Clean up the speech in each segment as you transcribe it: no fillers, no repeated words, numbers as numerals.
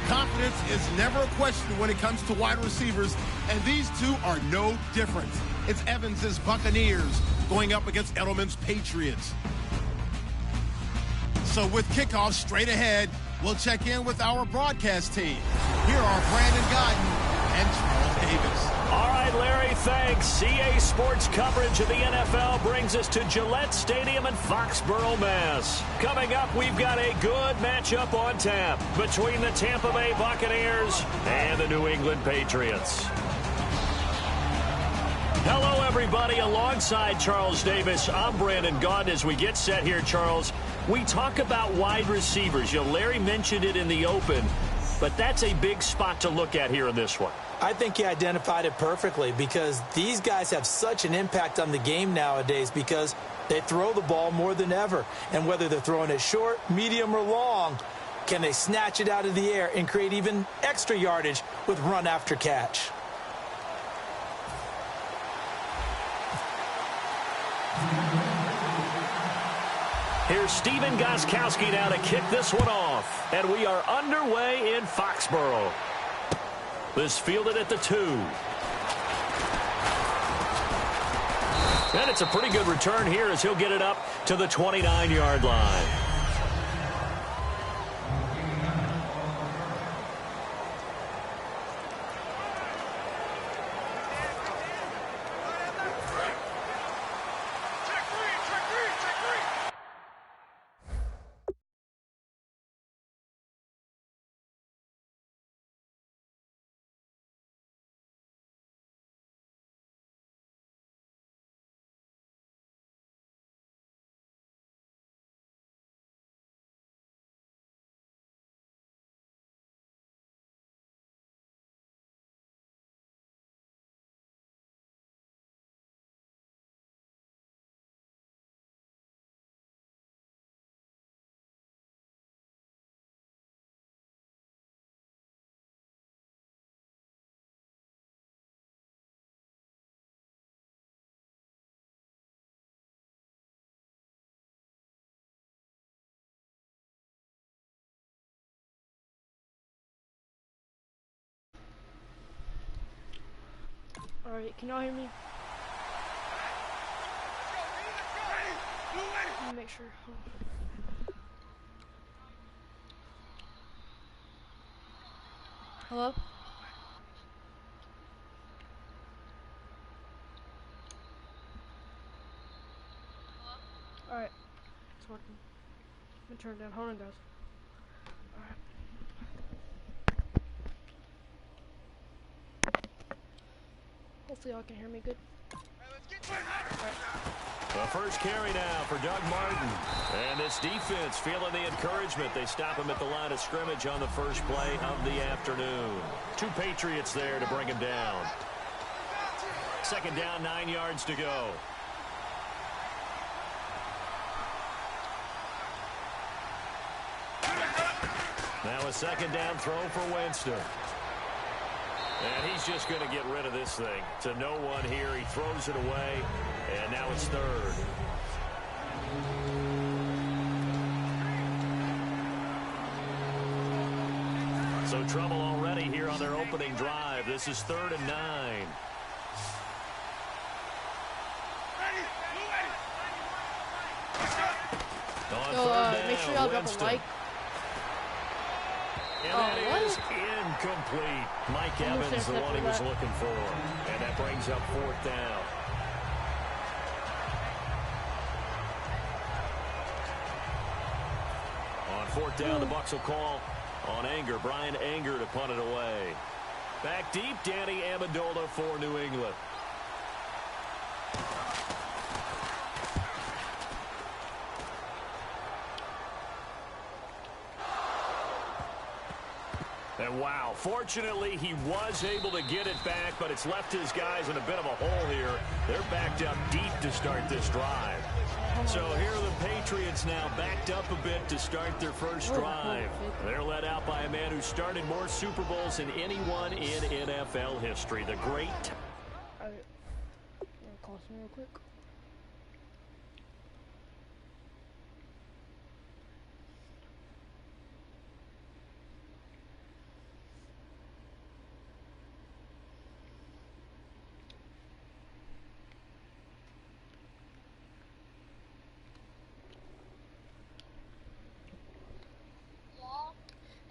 Confidence is never a question when it comes to wide receivers, and these two are no different. It's Evans's Buccaneers going up against Edelman's Patriots. So with kickoff straight ahead, we'll check in with our broadcast team. Here are Brandon Godden and Charles Davis. All right, Larry, thanks. CA Sports coverage of the NFL brings us to Gillette Stadium in Foxborough, Mass. Coming up, we've got a good matchup on tap between the Tampa Bay Buccaneers and the New England Patriots. Hello, everybody. Alongside Charles Davis, I'm Brandon Gaudin. As we get set here, Charles, we talk about wide receivers. You know, Larry mentioned it in the open, but that's a big spot to look at here in this one. I think he identified it perfectly because these guys have such an impact on the game nowadays because they throw the ball more than ever. And whether they're throwing it short, medium, or long, can they snatch it out of the air and create even extra yardage with run after catch? Here's Stephen Gostkowski now to kick this one off. And we are underway in Foxborough. This fielded at the 2. And it's a pretty good return here as he'll get it up to the 29-yard line. Alright, can y'all hear me? Let me make sure. Hello? Alright, it's working. I'm gonna turn it down. Hold on, guys. Alright. Hopefully y'all can hear me good. The first carry now for Doug Martin. And this defense feeling the encouragement. They stop him at the line of scrimmage on the first play of the afternoon. 2 Patriots there to bring him down. Second down, 9 yards to go. Now a second down throw for Winston. And he's just going to get rid of this thing. To no one here. He throws it away. And now it's third. So trouble already here on their opening drive. This is 3rd and 9. Make sure y'all drop a like. And that is incomplete. Mike Evans, the one he was looking for. And that brings up 4th down. On 4th down, the Bucs will call on Anger. Brian Anger to punt it away. Back deep, Danny Amendola for New England. And wow, fortunately he was able to get it back, but it's left his guys in a bit of a hole here. They're backed up deep to start this drive. So here are the Patriots now backed up a bit to start their first drive. They're led out by a man who started more Super Bowls than anyone in NFL history, the great. All right, call some real quick.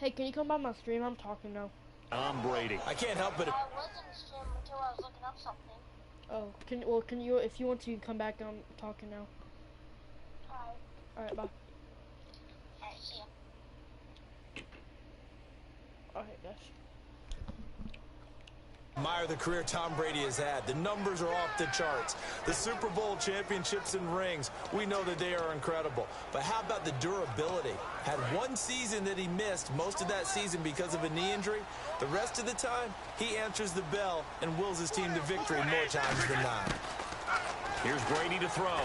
Hey, can you come by my stream? I'm talking now. Tom Brady. I can't help it. I wasn't streaming until I was looking up something. Oh, can you, if you want to, come back. I'm talking now. Alright. Alright, bye. Alright, see ya. Alright, guys. Admire the career Tom Brady has had. The numbers are off the charts. The Super Bowl championships and rings, we know that they are incredible. But how about the durability? Had one season that he missed, most of that season because of a knee injury. The rest of the time, he answers the bell and wills his team to victory more times than not. Here's Brady to throw.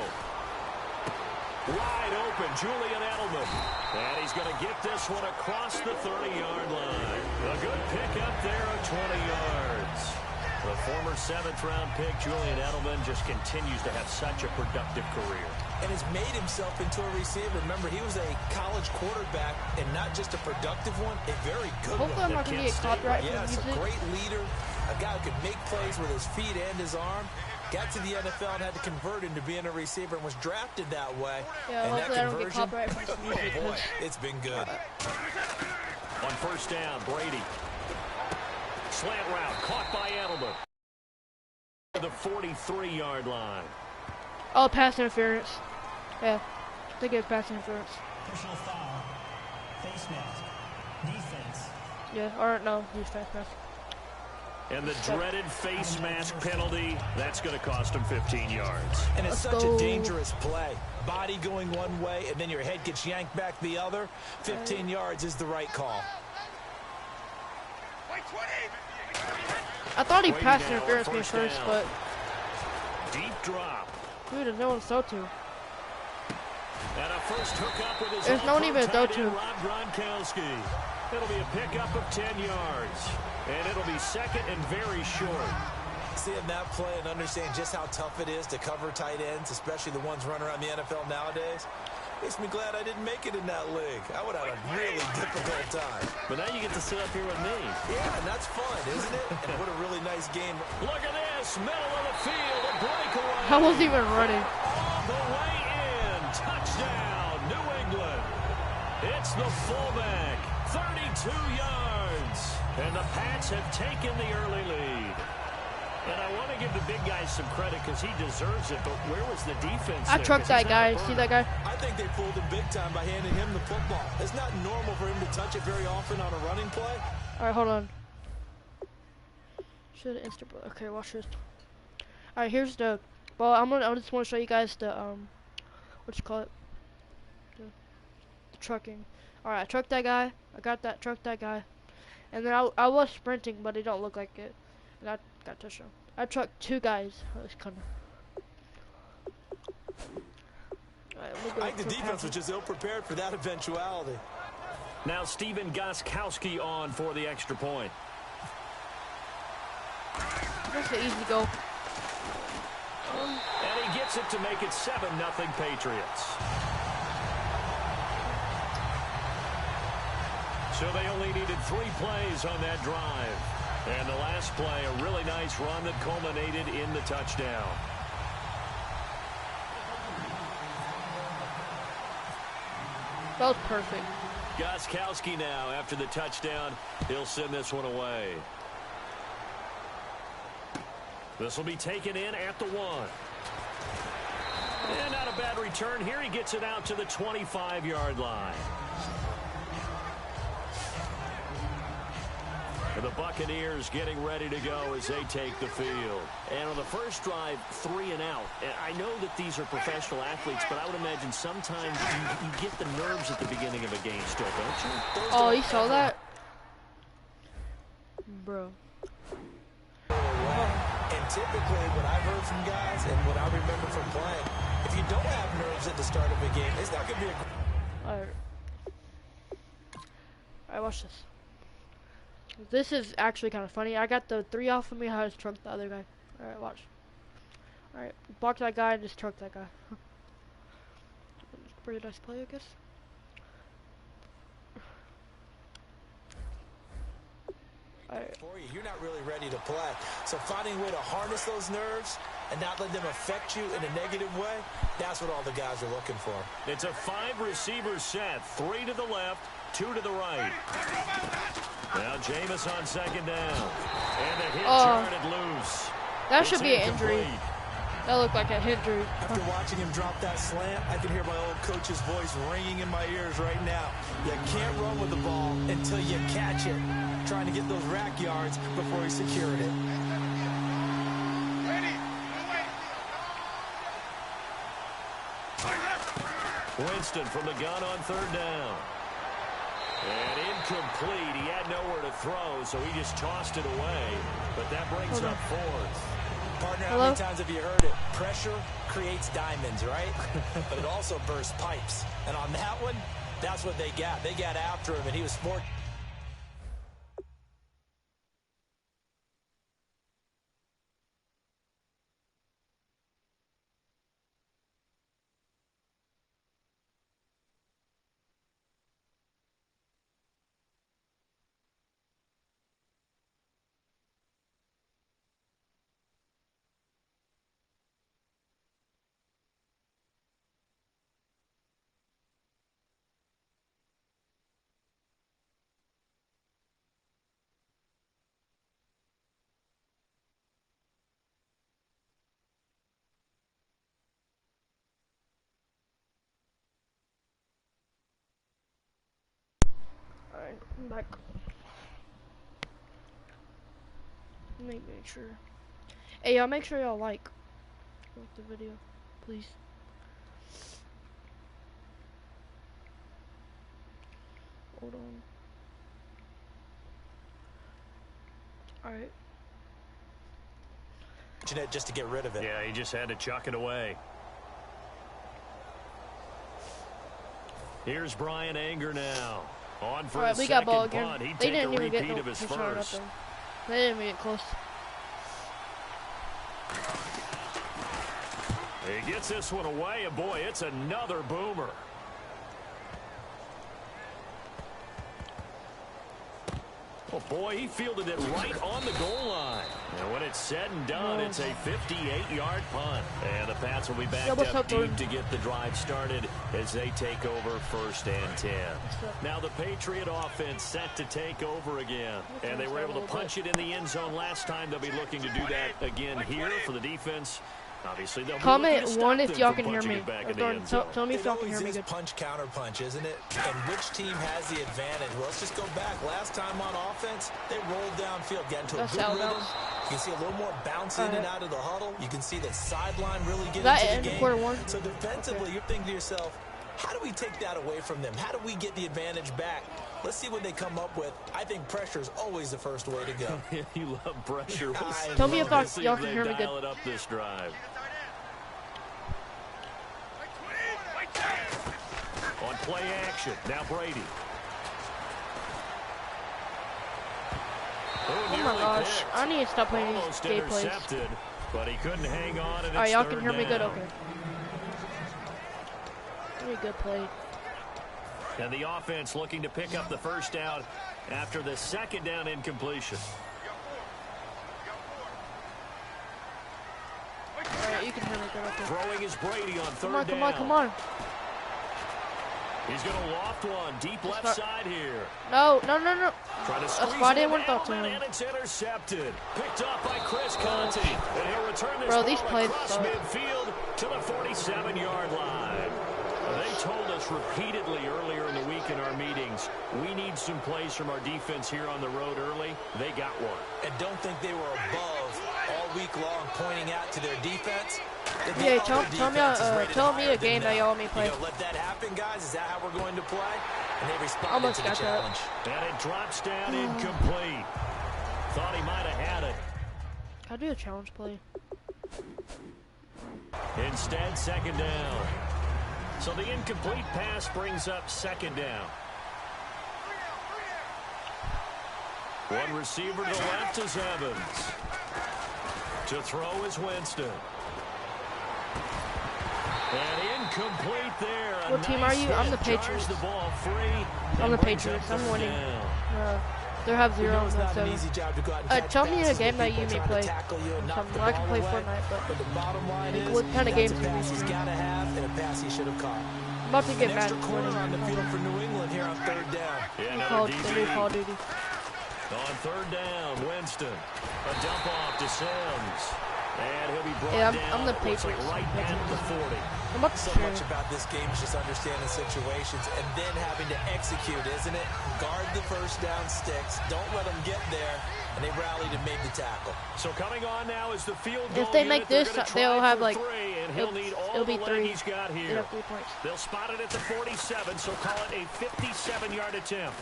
Wide open, Julian Edelman. And he's going to get this one across the 30-yard line. A good pickup there of 20 yards. The former 7th-round pick, Julian Edelman, just continues to have such a productive career. And has made himself into a receiver. Remember, he was a college quarterback, and not just a productive one, a very good Hopefully one. I'm not going to get copyright for Yes, music. a great leader, a guy who could make plays with his feet and his arm. Got to the NFL and had to convert into being a receiver and was drafted that way. Yeah, and hopefully that I don't get conversion, copyright for this music. oh boy, it's been good. On first down, Brady. Slant route, caught by Edelman. The 43-yard line. Oh, pass interference. Yeah, they get pass interference. Personal foul. Face mask. Defense. Yeah, or no, he's fast pass. And the dreaded face mask penalty, that's going to cost him 15 yards. And it's Let's such go. a dangerous play. Body going one way, and then your head gets yanked back the other. 15 yards is the right call. I thought he Brady passed now on interference me first first, down. but Deep drop. dude, there's no one to throw to. And a first hookup with his There's no one all-pro even to throw tight to. end, Rob Gronkowski. It'll be a pickup of 10 yards. And it'll be second and very short. Seeing that play and understand just how tough it is to cover tight ends, especially the ones running around the NFL nowadays, makes me glad I didn't make it in that league. I would have a really difficult time. But now you get to sit up here with me. Yeah, and that's fun, isn't it? And what a really nice game. Look at this, middle of the field, a breakaway. I wasn't even running. All the way in, touchdown, New England. It's the fullback, 32 yards. And the Pats have taken the early lead. And I want to give the big guy some credit because he deserves it, but where was the defense I there? trucked 'Cause he's that not guy. a See burner. that guy? I think they fooled him big time by handing him the football. It's not normal for him to touch it very often on a running play. All right, hold on. Should have instant. Okay, watch this. All right, here's the. Well, I just want to show you guys the what you call it? The trucking. All right, I trucked that guy. I got that. Trucked that guy. And then I was sprinting, but it don't look like it. And I got touchdown. I trucked two guys. That was kind of. Alright, let me go I think the to defense was passing. just ill-prepared for that eventuality. Now Stephen Gostkowski on for the extra point. That's an easy goal. And he gets it to make it 7-0 Patriots. So they only needed 3 plays on that drive. And the last play, a really nice run that culminated in the touchdown. That was perfect. Gostkowski now, after the touchdown, he'll send this one away. This will be taken in at the 1. And not a bad return. Here he gets it out to the 25-yard line. And the Buccaneers getting ready to go as they take the field. And on the first drive, 3 and out. And I know that these are professional athletes, but I would imagine sometimes you get the nerves at the beginning of a game still, don't you? Oh, you saw that? Bro. And typically, what I've heard from guys and what I remember from playing, if you don't have nerves at the start of a game, it's not going to be a... Alright. Alright, watch this. This is actually kind of funny. I got the 3 off of me. I just trucked the other guy. Alright, watch. Alright, block that guy and just truck that guy. Pretty nice play, I guess. Alright. For you, you're not really ready to play. So finding a way to harness those nerves and not let them affect you in a negative way, that's what all the guys are looking for. It's a 5-receiver set. 3 to the left, 2 to the right. Now Jameis on second down. And the hit charted loose. That should be an injury. Incomplete. That looked like a injury. After watching him drop that slant, I can hear my old coach's voice ringing in my ears right now. You can't run with the ball until you catch it. Trying to get those rack yards before he secured it. Winston from the gun on third down. And incomplete. He had nowhere to throw, so he just tossed it away. But that brings up fourth. Partner, how many times have you heard it? Pressure creates diamonds, right? But it also bursts pipes. And on that one, that's what they got. They got after him, and he was fortunate. Alright, I'm back. Let me make sure. Hey, y'all, make sure y'all like the video, please. Hold on. Alright. Just to get rid of it. Yeah, he just had to chuck it away. Here's Brian Anger now. On for Alright, his we got ball second again. punt. He'd They take didn't a even get repeat no of his push on first. nothing. They didn't even get close. He gets this one away, and boy, it's another boomer. Oh, boy, he fielded it right on the goal line. And when it's said and done, it's a 58-yard punt. And the Pats will be back up deep to get the drive started as they take over 1st and 10. Now the Patriot offense set to take over again. And they were able to punch it in the end zone last time. They'll be looking to do that again here for the defense. Obviously, they'll comment be one if y'all can hear me. Tell me if y'all can hear me good. Punch counter punch, isn't it? And which team has the advantage? Well, let's just go back. Last time on offense, they rolled downfield, got into a good rhythm. You can see a little more bounce in and out of the huddle. You can see the sideline really get into the game. Quarter one? So defensively, you're thinking to yourself, how do we take that away from them? How do we get the advantage back? Let's see what they come up with. I think pressure is always the first way to go. You love pressure. Tell me if y'all can hear me good. Dial it up this drive. On play action, now Brady. Oh my gosh, I need to stop playing these gay plays. But he couldn't hang on. Alright, y'all can hear me good? Okay. Very good play. And the offense looking to pick up the first down after the second down incompletion. Alright, you can hear me good. Okay. Throwing is Brady on third down. Come on, come on. He's going to loft one deep left side here. No. That's why I didn't want to talk to him. And it's intercepted. Picked up by Chris Conte. And he'll return this these ball plays across midfield to the 47-yard line. They told us repeatedly earlier in the week in our meetings, we need some plays from our defense here on the road early. They got one. And don't think they were above all week long pointing out to their defense. Yeah, tell me a game that y'all want me to play. You know, let that happen, guys. Is that how we're going to play? And they responded to the challenge. And it drops down incomplete. Thought he might have had it. I'll do a challenge play. Instead, second down. So the incomplete pass brings up second down. One receiver to the left is Evans. To throw is Winston. And incomplete there. What team are you? I'm the Patriots. The ball free. I'm the Patriots. I'm winning. They have 0 on that, so. Tell me a game that you may play. Something. I can play Fortnite, but what kind of games can we see? I'm about to get Madden. On the field for New England here on third down. Yeah, Call of Duty. On third down, Winston. A dump off to Sims. And he'll be brought Yeah, down. I'm the Looks like Patriots. right at the 40. I'm about to So much about this game is just understanding situations and then having to execute, isn't it? Guard the first down sticks. Don't let them get there. And they rallied and made the tackle. So coming on now is the field goal. If they make unit. this, they'll have like and he'll need all it'll be the three. leg he's got They'll here. have 3 points. They'll spot it at the 47, so call it a 57-yard attempt.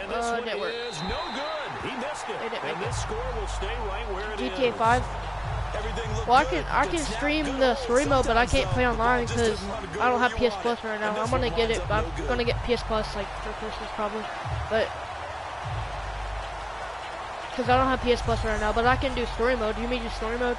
And this one didn't work. is no good. He missed it. They didn't And make this score will stay right where it is. GTA 5. Well, I can stream the story mode, but I can't play online because I don't have PS Plus right now. I'm gonna get it. I'm gonna get PS Plus like for Christmas probably, but because I don't have PS Plus right now. But I can do story mode. You mean do story mode?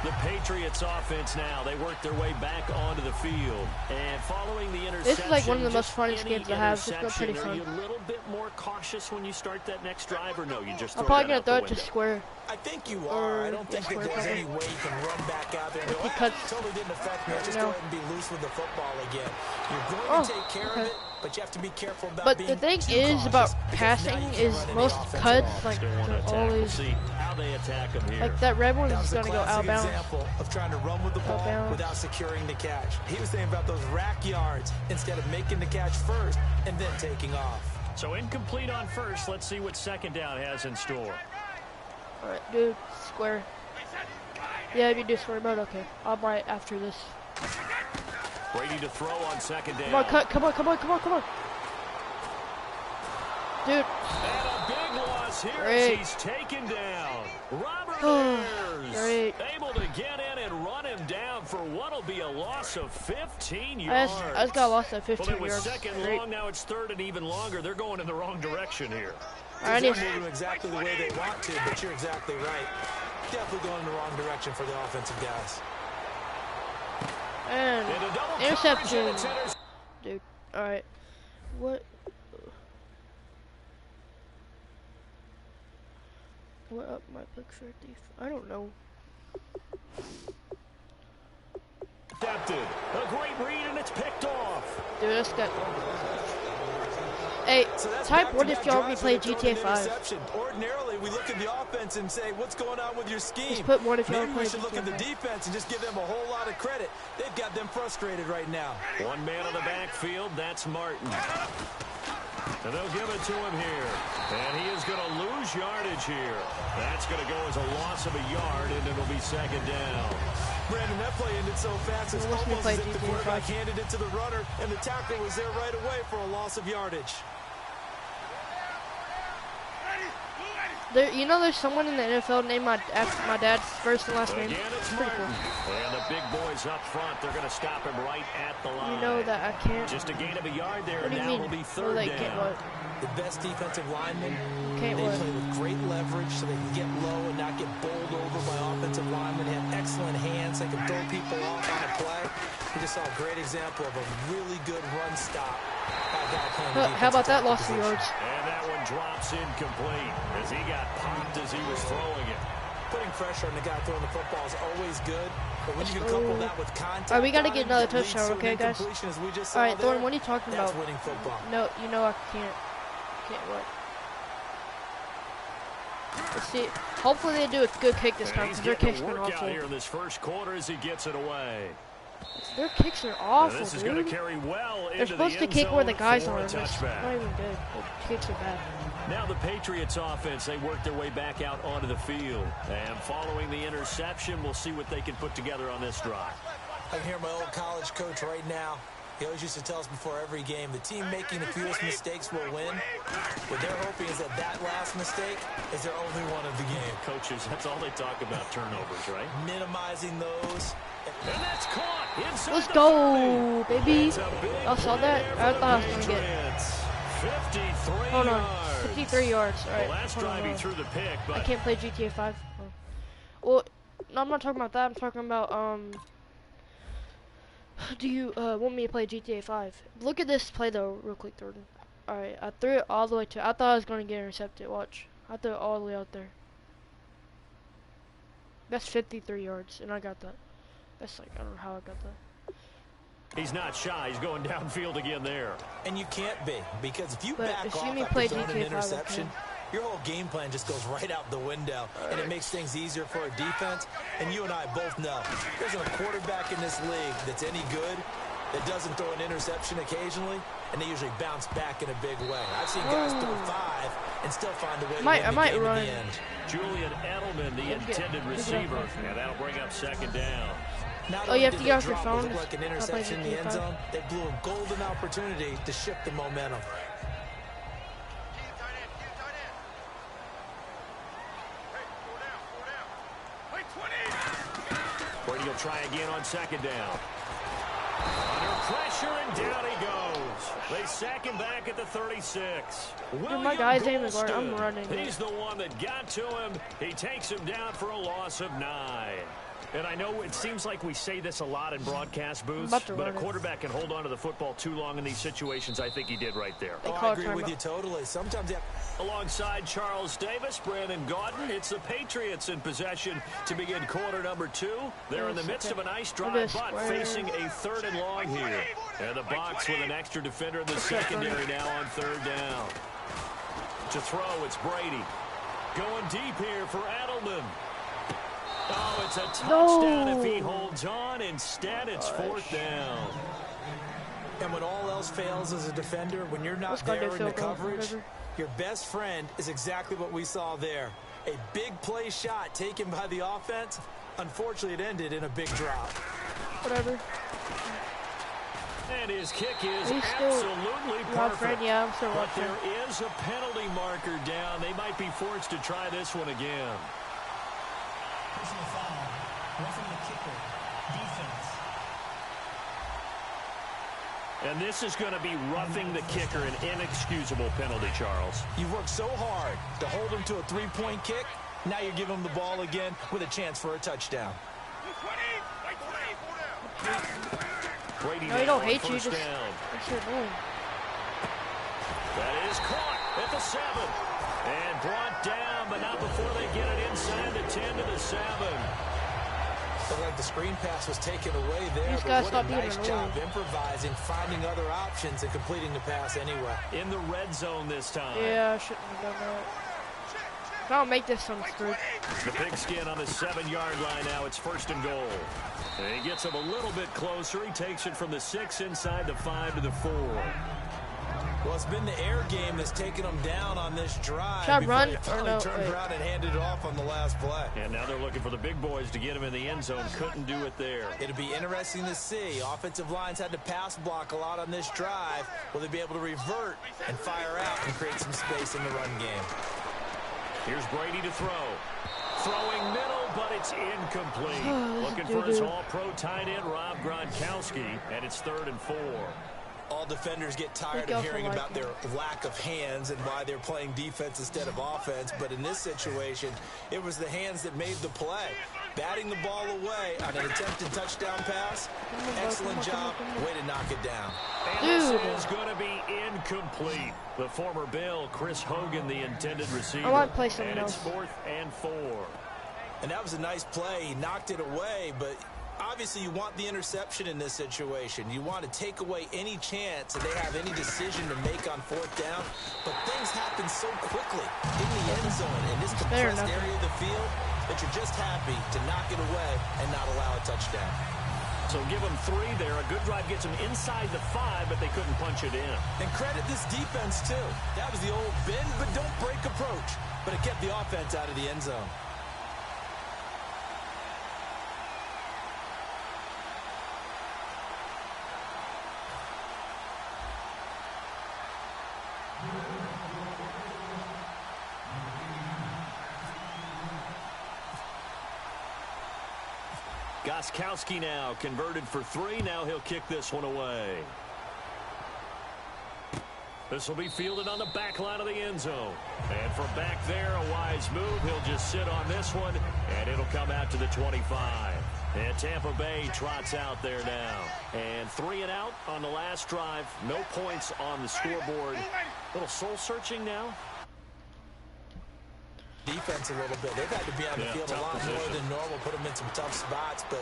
The Patriots offense now, they work their way back onto the field. And following the interception, This is like one of the most funniest any games I have. It's been interception, pretty Are fun. you a little bit more cautious when you start that next drive, or no, you just I'm throw probably that gonna out throw the it to window? square. I think you are. I don't think that there's any way you can run back out there and go, Because totally didn't affect me. Just go ahead and be loose with the football again. You're going to take care of it, but you have to be careful about But being the thing too is about cautious, because passing now you can't is run any most offensive cuts offense. like Still want to they're attack. We'll always see how they attack them here. like that red one That is was a gonna go out of classic bounds. example of trying to run with the ball bounds. without securing the catch. He was thinking about those rack yards instead of making the catch first and then taking off. So incomplete on first. Let's see what second down has in store. Alright, dude, square. Yeah, if you do square mode, okay. I'll buy it after this. Brady to throw on second down. Come on, cut, come on. Dude. And a big loss here Great. as he's taken down. Robert Oh, Ayers great. able to get in and run him down for what'll be a loss of 15 yards. I just got lost at Well, 15 it was yards. second Great. long, now it's third and even longer. They're going in the wrong direction here. Alright, They're moving exactly the way they want to, but you're exactly right. Definitely going in the wrong direction for the offensive guys. and Into double interception. coverage, and it's inter- Dude, alright. What up my picture thief? I don't know. Intercepted. A great read, and it's picked off. Dude, that's got. Hey, So that's type what if back-to-back y'all drives replay where they throw GTA an 5? interception. Ordinarily, we look at the offense and say, what's going on with your scheme? Just put what if y'all Maybe we play should look at the GTA 5. defense and just give them a whole lot of credit. They've got them frustrated right now. One man on the backfield, that's Martin. And they'll give it to him here. And he is going to lose yardage here. That's going to go as a loss of a yard, and it'll be second down. Brandon, that play ended so fast, it's Well, let's almost replay as if the GTA quarterback 5. handed it to the runner, and the tackle was there right away for a loss of yardage. There, you know, there's someone in the NFL named after my dad's first and last name. Again, it's Pretty Martin. cool. And the big boys up front, they're going to stop him right at the line. You know that I can't. Just a gain of a yard there, What do and you now mean? it'll be Oh, third they can't down. what? The best defensive linemen, Can't they what? play with great leverage so they can get low and not get bowled over by offensive linemen. They have excellent hands. They can throw people off on a play. We just saw a great example of a really good run stop by a guy playing the How about that defensive loss of tackle yards? position. And that one drops incomplete as he got popped as he was throwing it. Putting pressure on the guy throwing the football is always good, but when you can couple that with contact, Alright, we gotta on get it, another that leads touchdown, to an okay, guys? incompletion, as we just saw Alright, there. Thorne, what are you talking That's about? winning football. No, you know I can't. Can't what? Let's see. Hopefully they do a good kick this And time he's because their getting kicks a been workout awful. here in this first quarter as he gets it away. Their kicks are And awful, this is going to dude. carry well They're into the supposed to end kick where the zone guys for are. a It's touchback. not even good. The kicks are bad. Now the Patriots offense, they work their way back out onto the field. And following the interception, we'll see what they can put together on this drive. I can hear my old college coach right now. He always used to tell us before every game, the team making the fewest mistakes will win. What they're hoping is that that last mistake is their only one of the game. Coaches, that's all they talk about, turnovers, right? Minimizing those. And that's caught inside Let's the go, 30. baby. It's a big Y'all saw play that? there I for thought I the was gonna get. Patriots. 53 Hold on. yards. 53 yards. The Alright. last hold on, drive he hold on. threw the pick, I but can't play GTA 5. Oh. Well, no, I'm not talking about that. I'm talking about, do you, want me to play GTA 5? Look at this play, though, real quick, Thornton. Alright, I threw it all the way to, I thought I was going to get intercepted. Watch. I threw it all the way out there. That's 53 yards, and I got that. That's like, I don't know how I got that. he's not shy. He's going downfield again there. And you can't be, because if you But back if off you mean after play throwing an GTA 5, interception, your whole game plan just goes right out the window, and it makes things easier for a defense. And you and I both know there's a quarterback in this league that's any good that doesn't throw an interception occasionally, and they usually bounce back in a big way. I've seen guys throw 5 and still find a way to win the game in the end. Julian Edelman, the intended receiver, and that'll bring up second down. Not you have only to did get off they your drop phone. what looked like an interception in the end zone, they blew a golden opportunity to shift the momentum. Brady will try again on second down. Under pressure, and down he goes. They sack him back at the 36. My guy's name is Lord. I'm running. He's the one that got to him. He takes him down for a loss of 9. And I know it seems like we say this a lot in broadcast booths, but a quarterback can hold on to the football too long in these situations. I think he did right there. Oh, I agree with you totally. Sometimes Alongside Charles Davis, Brandon Gaudin, it's the Patriots in possession to begin quarter number 2. They're in the midst of a nice drive, but facing a 3rd and long here. And the box with an extra defender in the secondary now on 3rd down. To throw, it's Brady. Going deep here for Edelman. Oh, it's a touchdown if he holds on. Instead, it's 4th down. And when all else fails as a defender, when you're not there in the coverage, your best friend is exactly what we saw there. A big play shot taken by the offense. Unfortunately, it ended in a big drop. Whatever. And his kick is absolutely perfect. Yeah, I'm still but there is a penalty marker down. They might be forced to try this one again. Personal foul. Roughing the kicker. Defense. And this is going to be roughing the kicker, an inexcusable penalty, Charles. You've worked so hard to hold him to a 3-point kick. Now you're giving him the ball again with a chance for a touchdown. Brady no, he don't hate you. Just that's your name. That is caught at the 7. And brought down, but not before they get it inside the 10 to the 7. Looked like the screen pass was taken away there, but what a nice job improvising, finding other options, and completing the pass anyway. In the red zone this time. Yeah, I shouldn't have done that. If I don't make this one screwed. The pigskin on the 7-yard line now. It's 1st and goal. And he gets him a little bit closer. He takes it from the 6 inside the 5 to the 4. Well, it's been the air game that's taken them down on this drive. Should I run? They finally turned around and handed it off on the last play. And now they're looking for the big boys to get him in the end zone. Couldn't do it there. It'll be interesting to see. Offensive lines had to pass block a lot on this drive. Will they be able to revert and fire out and create some space in the run game? Here's Brady to throw. Throwing middle, but it's incomplete. Looking for his all-pro tight end, Rob Gronkowski, and it's 3rd and 4. All defenders get tired of hearing about their lack of hands and why they're playing defense instead of offense. But in this situation, it was the hands that made the play. Batting the ball away on an attempted touchdown pass. Excellent job. Way to knock it down. And this is going to be incomplete. The former Bill, Chris Hogan, the intended receiver. I want to play something else. else. And it's 4th and 4. And that was a nice play. He knocked it away, but obviously you want the interception in this situation. You want to take away any chance that they have any decision to make on 4th down. But things happen so quickly in the end zone in this compressed area of the field that you're just happy to knock it away and not allow a touchdown. So give them 3 there. A good drive gets them inside the 5, but they couldn't punch it in. And credit this defense, too. That was the old bend but don't break approach. But it kept the offense out of the end zone. Gostkowski now converted for 3. Now he'll kick this one away. This will be fielded on the back line of the end zone. And from back there, a wise move. He'll just sit on this one, and it'll come out to the 25. And Tampa Bay trots out there now. And 3 and out on the last drive. No points on the scoreboard. A little soul-searching now. Defense a little bit. They've had to be on the field a lot more than normal, put them in some tough spots. But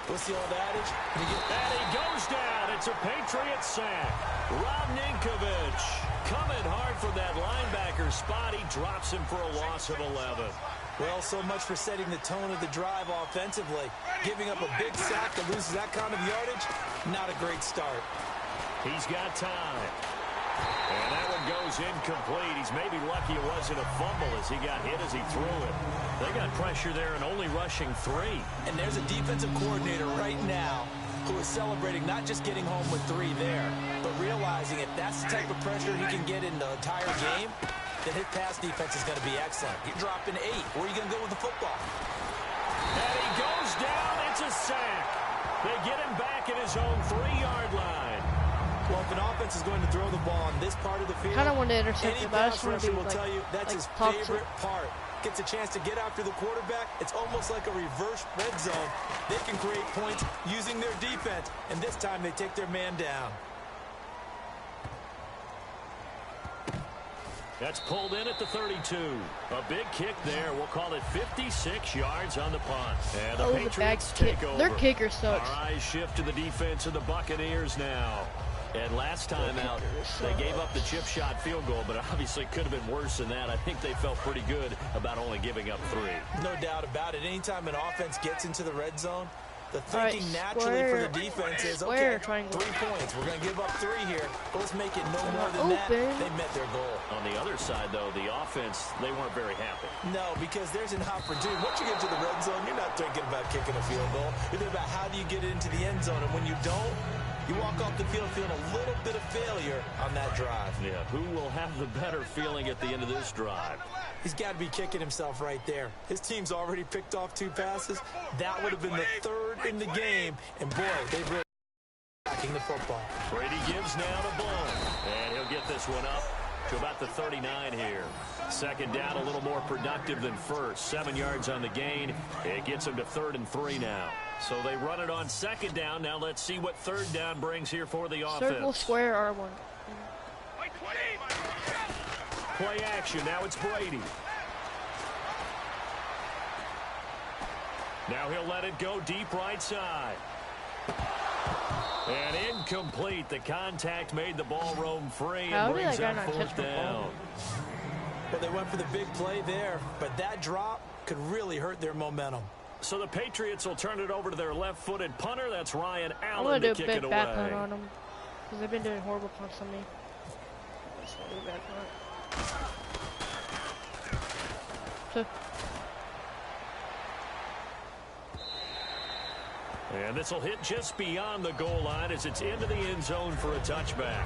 what's the old adage? And he goes down. It's a Patriot sack. Rob Ninkovich coming hard from that linebacker spot. He drops him for a loss of 11. Well, so much for setting the tone of the drive offensively. Giving up a big sack that loses that kind of yardage, not a great start. He's got time. And that one goes incomplete. He's maybe lucky it wasn't a fumble as he got hit as he threw it. They got pressure there and only rushing 3. And there's a defensive coordinator right now who is celebrating not just getting home with 3 there, but realizing if that's the type of pressure he can get in the entire game, then his pass defense is going to be excellent. You're dropping 8. Where are you going to go with the football? And he goes down. It's a sack. They get him back at his own 3-yard line. Well, if an offense is going to throw the ball on this part of the field, I don't want to intercept any it, but I pass just want to rusher be will tell you that's his toxic. favorite part. Gets a chance to get after the quarterback. It's almost like a reverse red zone. They can create points using their defense, and this time they take their man down. That's pulled in at the 32. A big kick there. We'll call it 56 yards on the punt. And the Patriots take over. Their kicker sucks. Our eyes shift to the defense of the Buccaneers now. And last time out, they gave up the chip shot field goal, but obviously could have been worse than that. I think they felt pretty good about only giving up 3. No doubt about it. Anytime an offense gets into the red zone, the thinking naturally for the defense is, okay, 3 points. We're going to give up 3 here, but let's make it no more than that. They met their goal. On the other side, though, the offense, they weren't very happy. No, because there's an opportunity. Once you get to the red zone, you're not thinking about kicking a field goal. You're thinking about how do you get it into the end zone, and when you don't, you walk off the field feeling a little bit of failure on that drive. Yeah, who will have the better feeling at the end of this drive? He's got to be kicking himself right there. His team's already picked off 2 passes. That would have been the 3rd in the game. And, boy, they've really backing the football. Brady gives now to Blunt. And he'll get this one up to about the 39 here. Second down, a little more productive than first. 7 yards on the gain. It gets him to 3rd and 3 now. So they run it on 2nd down. Now let's see what 3rd down brings here for the offense. Circle, square, R1. Play action. Now it's Brady. Now he'll let it go deep right side. And incomplete. The contact made the ball roam free and brings up 4th down. Well, they went for the big play there, but that drop could really hurt their momentum. So the Patriots will turn it over to their left-footed punter. That's Ryan I'm Allen going to to kick do a it big away. bad punt on them because they've been doing horrible punts on me. Just gonna do a bad punt. So. And this will hit just beyond the goal line as it's into the end zone for a touchback.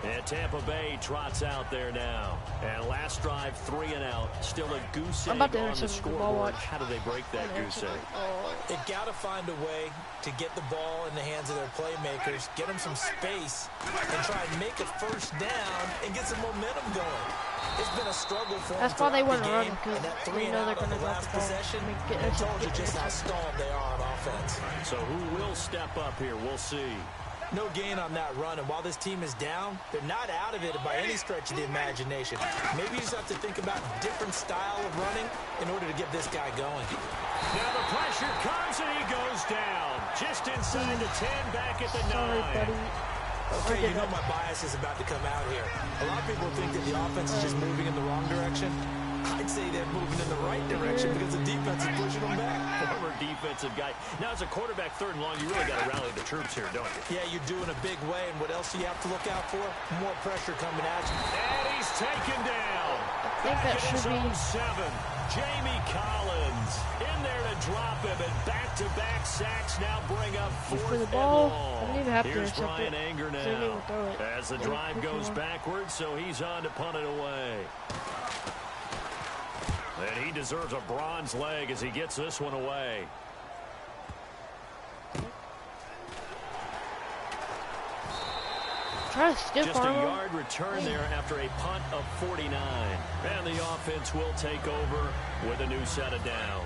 And Tampa Bay trots out there now. And last drive, 3 and out. Still a goose egg on the scoreboard. How do they break that goose egg? They've got to find a way to get the ball in the hands of their playmakers, get them some space, and try and make a first down and get some momentum going. It's been a struggle for them. That's why they want to run, because because they know they're going to drop the possession. They told you just how stalled they are on offense. So who will step up here? We'll see. No gain on that run, and while this team is down, they're not out of it by any stretch of the imagination. Maybe you just have to think about a different style of running in order to get this guy going. Now the pressure comes, and he goes down. Just inside the 10, back at the 9. Sorry, buddy. Okay, you know my bias is about to come out here. A lot of people think that the offense is just moving in the wrong direction. I'd say they're moving in the right direction because the defense is pushing them back. Former defensive guy. Now, as a quarterback, 3rd and long, you really got to rally the troops here, don't you? Yeah, you do in a big way. And what else do you have to look out for? More pressure coming at you. And he's taken down. I think that should be 7. Jamie Collins in there to drop him, and back-to-back sacks now bring up 4th for the ball. and long. I didn't even have to Here's intercept Brian it. Anger So they now would throw it. as the drive goes backwards, so he's on to punt it away. And he deserves a bronze leg as he gets this one away. Just a yard return there after a punt of 49. And the offense will take over with a new set of downs.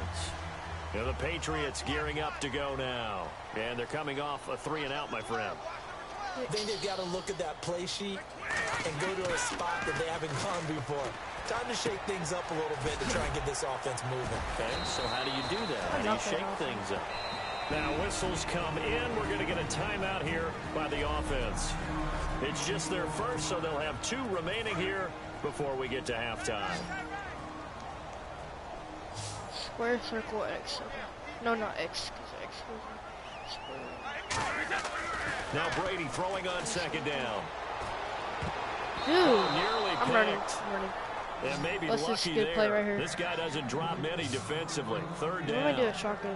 You know, the Patriots gearing up to go now. And they're coming off a 3 and out, my friend. I think they've got to look at that play sheet and go to a spot that they haven't gone before. Time to shake things up a little bit to try and get this offense moving. Okay, so how do you do that? How do you shake things up? Now whistles come in. We're going to get a timeout here by the offense. It's just their first, so they'll have 2 remaining here before we get to halftime. Square, circle, X. Okay. No, not X, because X goes in square. Now Brady throwing on second down. Dude, Nearly I'm running. picked. I'm running. And maybe Let's lucky just good there. play right here. This guy doesn't drop many defensively. Third What am I down. doing, shotgun?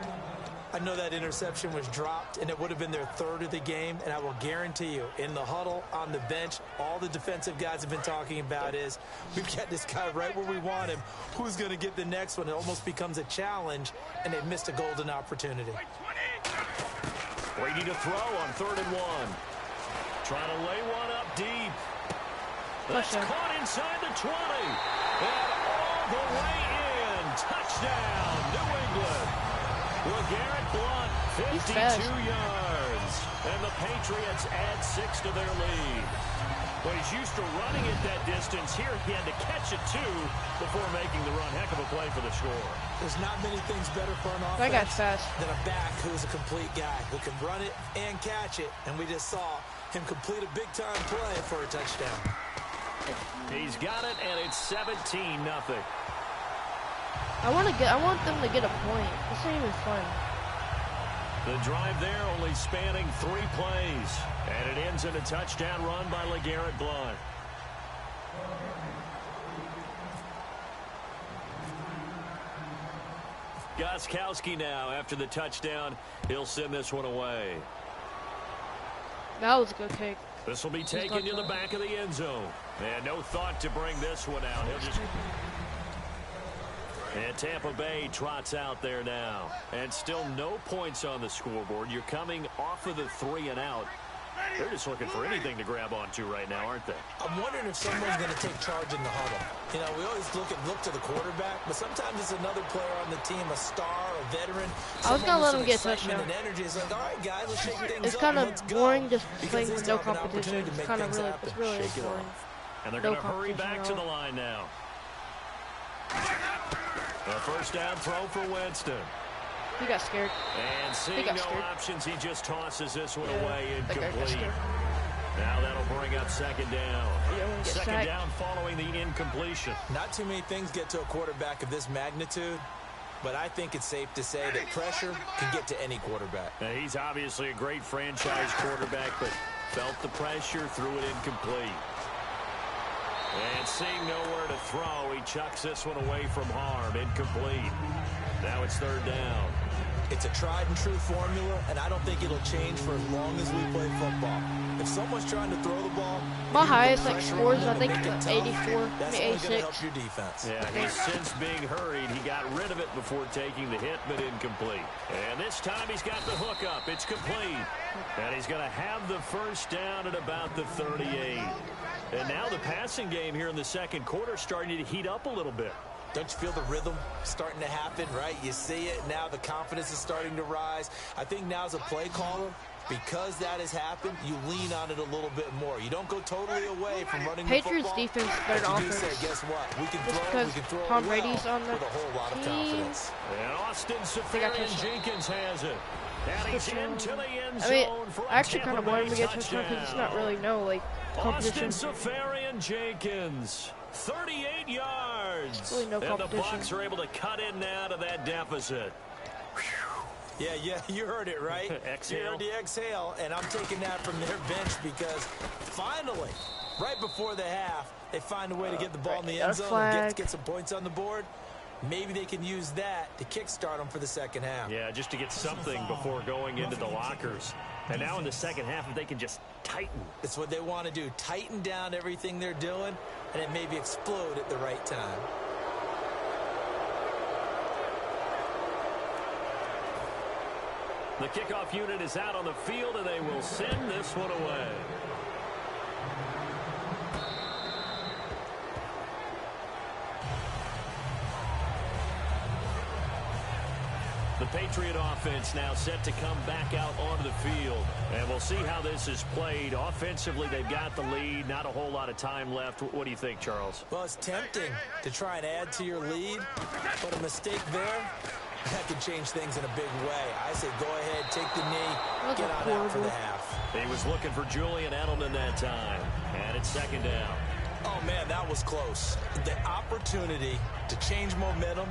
I know that interception was dropped, and it would have been their third of the game, and I will guarantee you, in the huddle, on the bench, all the defensive guys have been talking about is, we've got this guy right where we want him. Who's going to get the next one? It almost becomes a challenge, and they've missed a golden opportunity. Brady to throw on 3rd and 1. Trying to lay one up deep. That's Touchdown. caught inside the 20. And all the way in. Touchdown, New England. LeGarrette Blount, 52 yards. And the Patriots add 6 to their lead. But he's used to running it that distance. Here he had to catch it, too, before making the run. Heck of a play for the score. There's not many things better for an That guy's offense fast. than a back who's a complete guy who can run it and catch it. And we just saw him complete a big-time play for a touchdown. He's got it, and it's 17-0. I want them to get a point. This ain't even fun. The drive there only spanning 3 plays. And it ends in a touchdown run by LeGarrette Blount. Gostkowski now after the touchdown. He'll send this one away. That was a good kick. This will be taken to the back of the end zone. And no thought to bring this one out. He'll just... And Tampa Bay trots out there now. And still no points on the scoreboard. You're coming off of the 3 and out. They're just looking for anything to grab onto right now, aren't they? I'm wondering if someone's going to take charge in the huddle. You know, we always look to the quarterback, but sometimes it's another player on the team, a star, a veteran. I was going to let him get a touchdown. touchdown. And energy is like, all right, guys, let's shake things It's up. kind of Let's go. boring just Because playing they with still no have an competition. opportunity to It's make kind of things really, happen. it's really Shake it boring. off. And they're going to hurry back to the line now. A first down throw for Winston. He got scared. And seeing no options, he just tosses this one away That guy got incomplete. scared. Now that'll bring up second down. Second down following the incompletion. Not too many things get to a quarterback of this magnitude, but I think it's safe to say that pressure can get to any quarterback. Now, he's obviously a great franchise quarterback, but felt the pressure, threw it incomplete. And seeing nowhere to throw, he chucks this one away from harm, incomplete. Now it's third down. It's a tried and true formula, and I don't think it'll change for as long as we play football. If someone's trying to throw the ball, my highest like scores, I think 84, that's maybe only going to 86. help your defense. Yeah, he's since being hurried. He got rid of it before taking the hit, but incomplete. And this time he's got the hook up. It's complete. And he's going to have the first down at about the 38. And now the passing game here in the second quarter starting to heat up a little bit. Don't you feel the rhythm starting to happen, right? You see it. Now the confidence is starting to rise. I think now as a play caller, because that has happened, you lean on it a little bit more. You don't go totally away from running Patriots the football. defense better than offense. Say, guess what? We can Just throw it. We because can throw Tom it Brady's well on the with a whole lot of confidence. And Austin Seferian-Jenkins has it. And he's into the end zone. I mean, for I actually kind Tampa of wanted him to Bay get a touchdown because it's not really no like competition. Austin Seferian-Jenkins, 38 yards. Really no and the competition. Bucs are able to cut in now to that deficit. Yeah, you heard it, right? Exhale. You heard the exhale, and I'm taking that from their bench because finally, right before the half, they find a way to get the ball in the end zone and get some points on the board. Maybe they can use that to kickstart them for the second half. Yeah, just to get something before going into the lockers. And now in the second half, if they can just tighten. It's what they want to do. Tighten down everything they're doing, and it maybe explode at the right time. The kickoff unit is out on the field, and they will send this one away. The Patriot offense now set to come back out onto the field. And we'll see how this is played. Offensively, they've got the lead. Not a whole lot of time left. What do you think, Charles? Well, it's tempting to try and add to your lead, but a mistake there, that could change things in a big way. I say go ahead, take the knee, get on out for the half. He was looking for Julian Edelman that time. And it's second down. Oh, man, that was close. The opportunity to change momentum,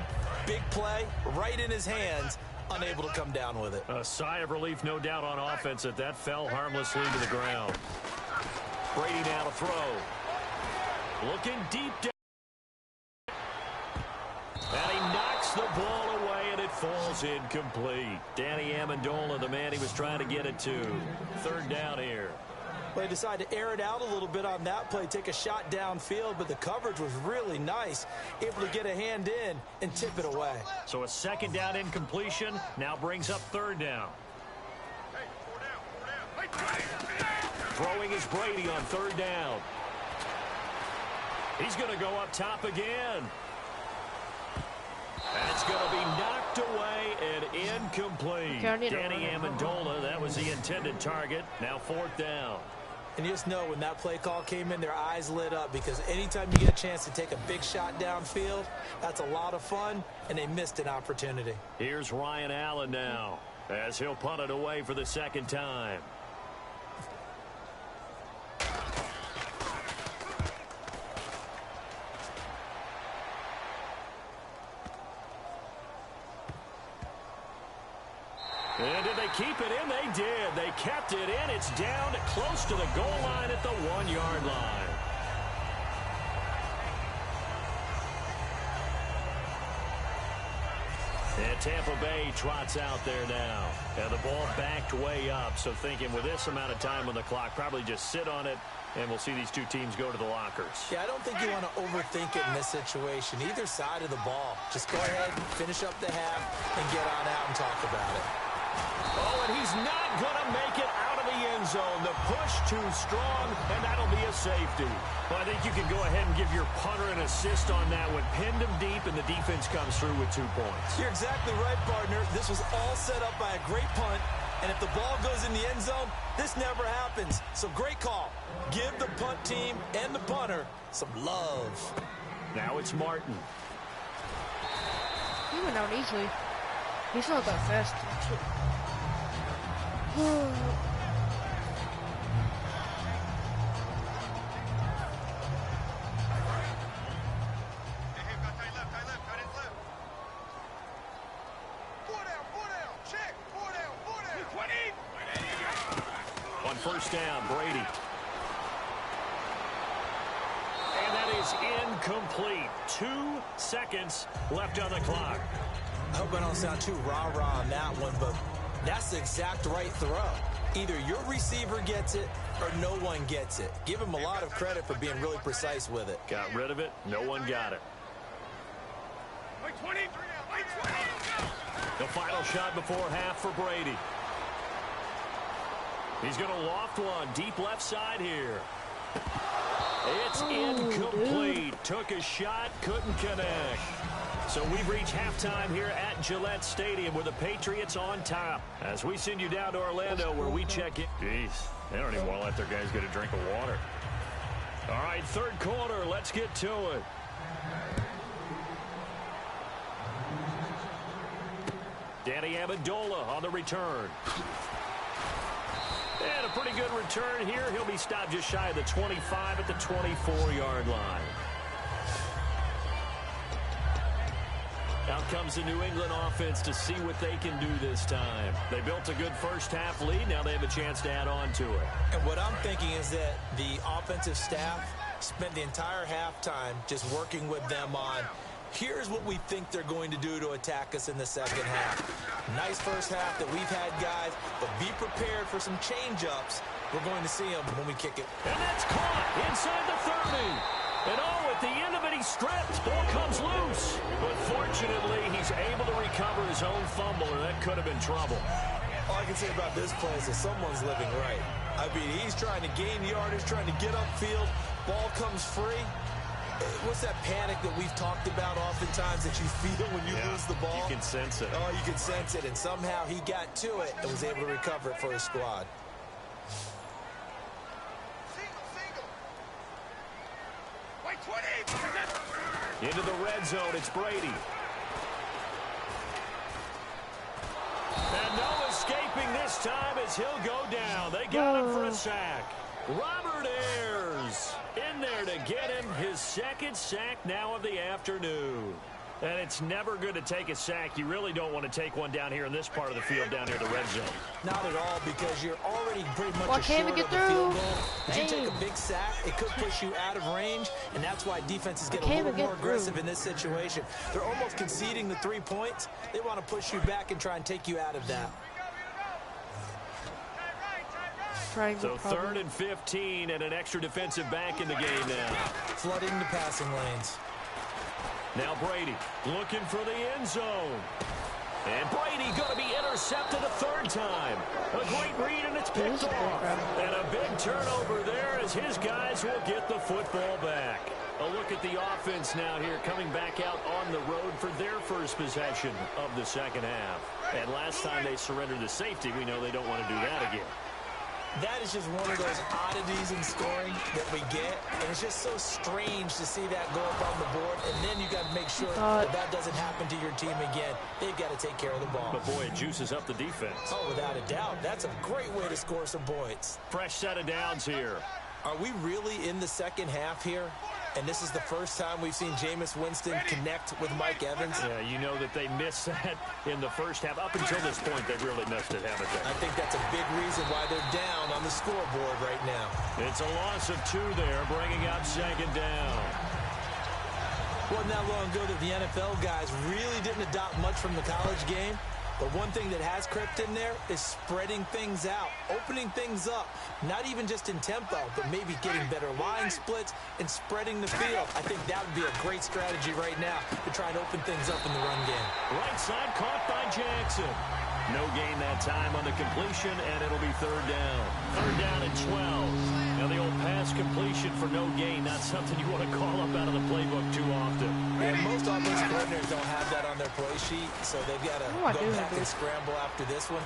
big play, right in his hands, unable to come down with it. A sigh of relief, no doubt, on offense that fell harmlessly to the ground. Brady now to throw. Looking deep down. And he knocks the ball away, and it falls incomplete. Danny Amendola, the man he was trying to get it to. Third down here. They decided to air it out a little bit on that play, take a shot downfield, but the coverage was really nice, able to get a hand in and tip it away. So a second down incompletion now brings up third down. Throwing is Brady on third down. He's going to go up top again. And it's going to be knocked away and incomplete. Danny Amendola, that was the intended target. Now fourth down. And you just know when that play call came in, their eyes lit up, because anytime you get a chance to take a big shot downfield, that's a lot of fun, and they missed an opportunity. Here's Ryan Allen now, as he'll punt it away for the second time. And did they keep it in? They did. They kept it in. It's down close to the goal line at the 1-yard line. And Tampa Bay trots out there now. And the ball backed way up. So thinking with this amount of time on the clock, probably just sit on it, and we'll see these two teams go to the lockers. Yeah, I don't think you want to overthink it in this situation. Either side of the ball. Just go ahead, finish up the half, and get on out and talk about it. Oh, and he's not going to make it out of the end zone. The push too strong, and that'll be a safety. Well, I think you can go ahead and give your punter an assist on that one. Pinned him deep, and the defense comes through with 2 points. You're exactly right, partner. This was all set up by a great punt, and if the ball goes in the end zone, this never happens. So great call. Give the punt team and the punter some love. Now it's Martin. He went down easily. He's not that fast. On first down, Brady. And that is incomplete. 2 seconds left on the clock. I hope I don't sound too rah-rah on that one, but that's the exact right throw. Either your receiver gets it or no one gets it. Give him a lot of credit for being really precise with it. Got rid of it. No one got it. The final shot before half for Brady. He's going to loft one deep left side here. It's incomplete. Took a shot, couldn't connect. So we've reached halftime here at Gillette Stadium with the Patriots on top. As we send you down to Orlando where we check in. Jeez, they don't even want to let their guys get a drink of water. All right, third quarter. Let's get to it. Danny Amendola on the return. And a pretty good return here. He'll be stopped just shy of the 25 at the 24-yard line. Out comes the New England offense to see what they can do this time. They built a good first-half lead. Now they have a chance to add on to it. And what I'm thinking is that the offensive staff spent the entire halftime just working with them on, here's what we think they're going to do to attack us in the second half. Nice first half that we've had, guys, but be prepared for some change-ups. We're going to see them when we kick it. And that's caught inside the 30. And at the end of it, he's stripped. Ball comes loose. But fortunately, he's able to recover his own fumble, or that could have been trouble. All I can say about this play is that someone's living right. I mean, he's trying to gain yardage, trying to get upfield. Ball comes free. What's that panic that we've talked about oftentimes that you feel when you lose the ball? You can sense it. Oh, you can sense it. And somehow he got to it and was able to recover it for his squad. Into the red zone, it's Brady. And no escaping this time as he'll go down. They got him for a sack. Robert Ayers Rodgers in there to get him his second sack now of the afternoon. And it's never good to take a sack. You really don't want to take one down here in this part of the field, down near the red zone. Not at all, because you're already pretty much assured of the field goal. If you take a big sack, it could push you out of range, and that's why defenses get a little more aggressive in this situation. They're almost conceding the 3 points. They want to push you back and try and take you out of that. So 3rd and 15 and an extra defensive back in the game now. Flooding the passing lanes. Now Brady looking for the end zone. And Brady going to be intercepted a 3rd time. A great read, and it's picked off. And a big turnover there as his guys will get the football back. A look at the offense now here, coming back out on the road for their first possession of the second half. And last time they surrendered the safety, we know they don't want to do that again. That is just one of those oddities in scoring that we get, and it's just so strange to see that go up on the board, and then you got to make sure that doesn't happen to your team again. They've got to take care of the ball. But boy, it juices up the defense. Oh, without a doubt. That's a great way to score some points. Fresh set of downs here. Are we really in the second half here? And this is the first time we've seen Jameis Winston connect with Mike Evans. Yeah, you know that they missed that in the first half. Up until this point, they've really missed it, haven't they? I think that's a big reason why they're down on the scoreboard right now. It's a loss of 2 there, bringing up 2nd down. Wasn't that long ago that the NFL guys really didn't adopt much from the college game. But one thing that has crept in there is spreading things out, opening things up, not even just in tempo, but maybe getting better line splits and spreading the field. I think that would be a great strategy right now to try and open things up in the run game. Right side caught by Jackson. No gain that time on the completion, and it'll be 3rd down. 3rd down and 12. Now the old pass completion for no gain, not something you want to call up out of the playbook too often. And most offensive coordinators don't have that on their play sheet, so they've got to go back and scramble after this one.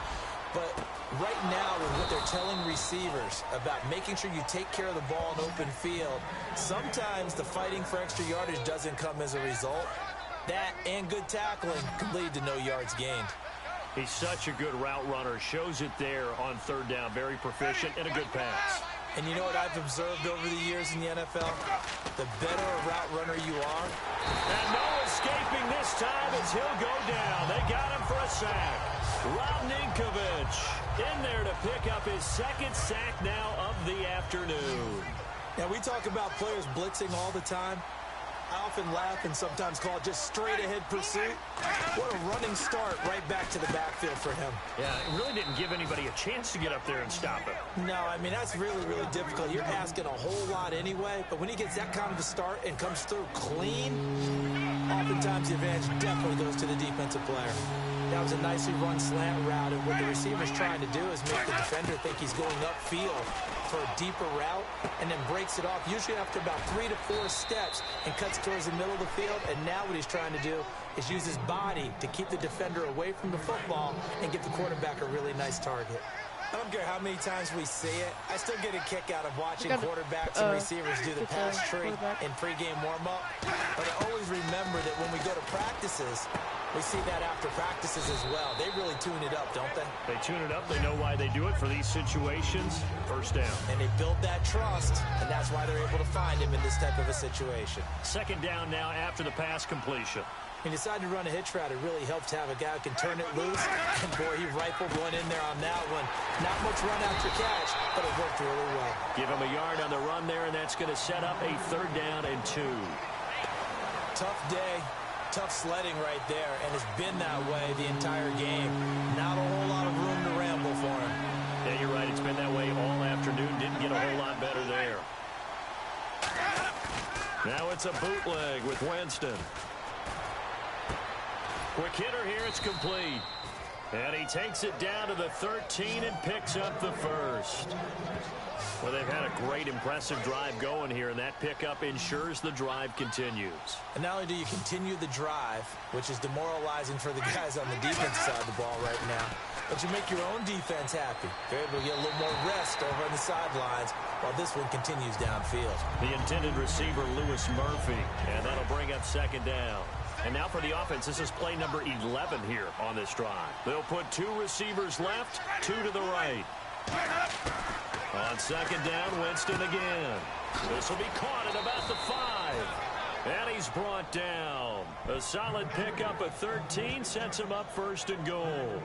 But right now, with what they're telling receivers about making sure you take care of the ball in open field, sometimes the fighting for extra yardage doesn't come as a result. That and good tackling can lead to no yards gained. He's such a good route runner. Shows it there on 3rd down. Very proficient and a good pass. And you know what I've observed over the years in the NFL? The better a route runner you are. And no escaping this time as he'll go down. They got him for a sack. Rob Ninkovich in there to pick up his 2nd sack now of the afternoon. Now, we talk about players blitzing all the time. I often laugh and sometimes call it just straight-ahead pursuit. What a running start right back to the backfield for him. Yeah, it really didn't give anybody a chance to get up there and stop him. No, I mean, that's really, really difficult. You're asking a whole lot anyway, but when he gets that kind of a start and comes through clean, oftentimes the advantage definitely goes to the defensive player. That was a nicely run slant route, and what the receiver's trying to do is make the defender think he's going upfield for a deeper route and then breaks it off, usually after about 3 to 4 steps, and cuts towards the middle of the field. And now what he's trying to do is use his body to keep the defender away from the football and give the quarterback a really nice target. I don't care how many times we see it. I still get a kick out of watching quarterbacks and receivers do the pass tree in pregame warm-up. But I always remember that when we go to practices, we see that after practices as well. They really tune it up, don't they? They tune it up. They know why they do it for these situations. 1st down. And they build that trust, and that's why they're able to find him in this type of a situation. 2nd down now after the pass completion. He decided to run a hitch route. It really helps to have a guy who can turn it loose. And, boy, he rifled one in there on that one. Not much run after catch, but it worked really well. Give him a yard on the run there, and that's going to set up a 3rd down and 2. Tough day. Tough sledding right there, and it's been that way the entire game. Not a whole lot of room to ramble for him. Yeah, you're right. It's been that way all afternoon. Didn't get a whole lot better there. Now it's a bootleg with Winston. Quick hitter here. It's complete. And he takes it down to the 13 and picks up the 1st. Well, they've had a great, impressive drive going here, and that pickup ensures the drive continues. And not only do you continue the drive, which is demoralizing for the guys on the defense side of the ball right now, but you make your own defense happy. They're able to get a little more rest over on the sidelines while this one continues downfield. The intended receiver, Lewis Murphy, and that'll bring up 2nd down. And now for the offense, this is play number 11 here on this drive. They'll put 2 receivers left, 2 to the right. On second down, Winston again. This will be caught at about the 5. And he's brought down. A solid pickup at 13 sets him up first and goal.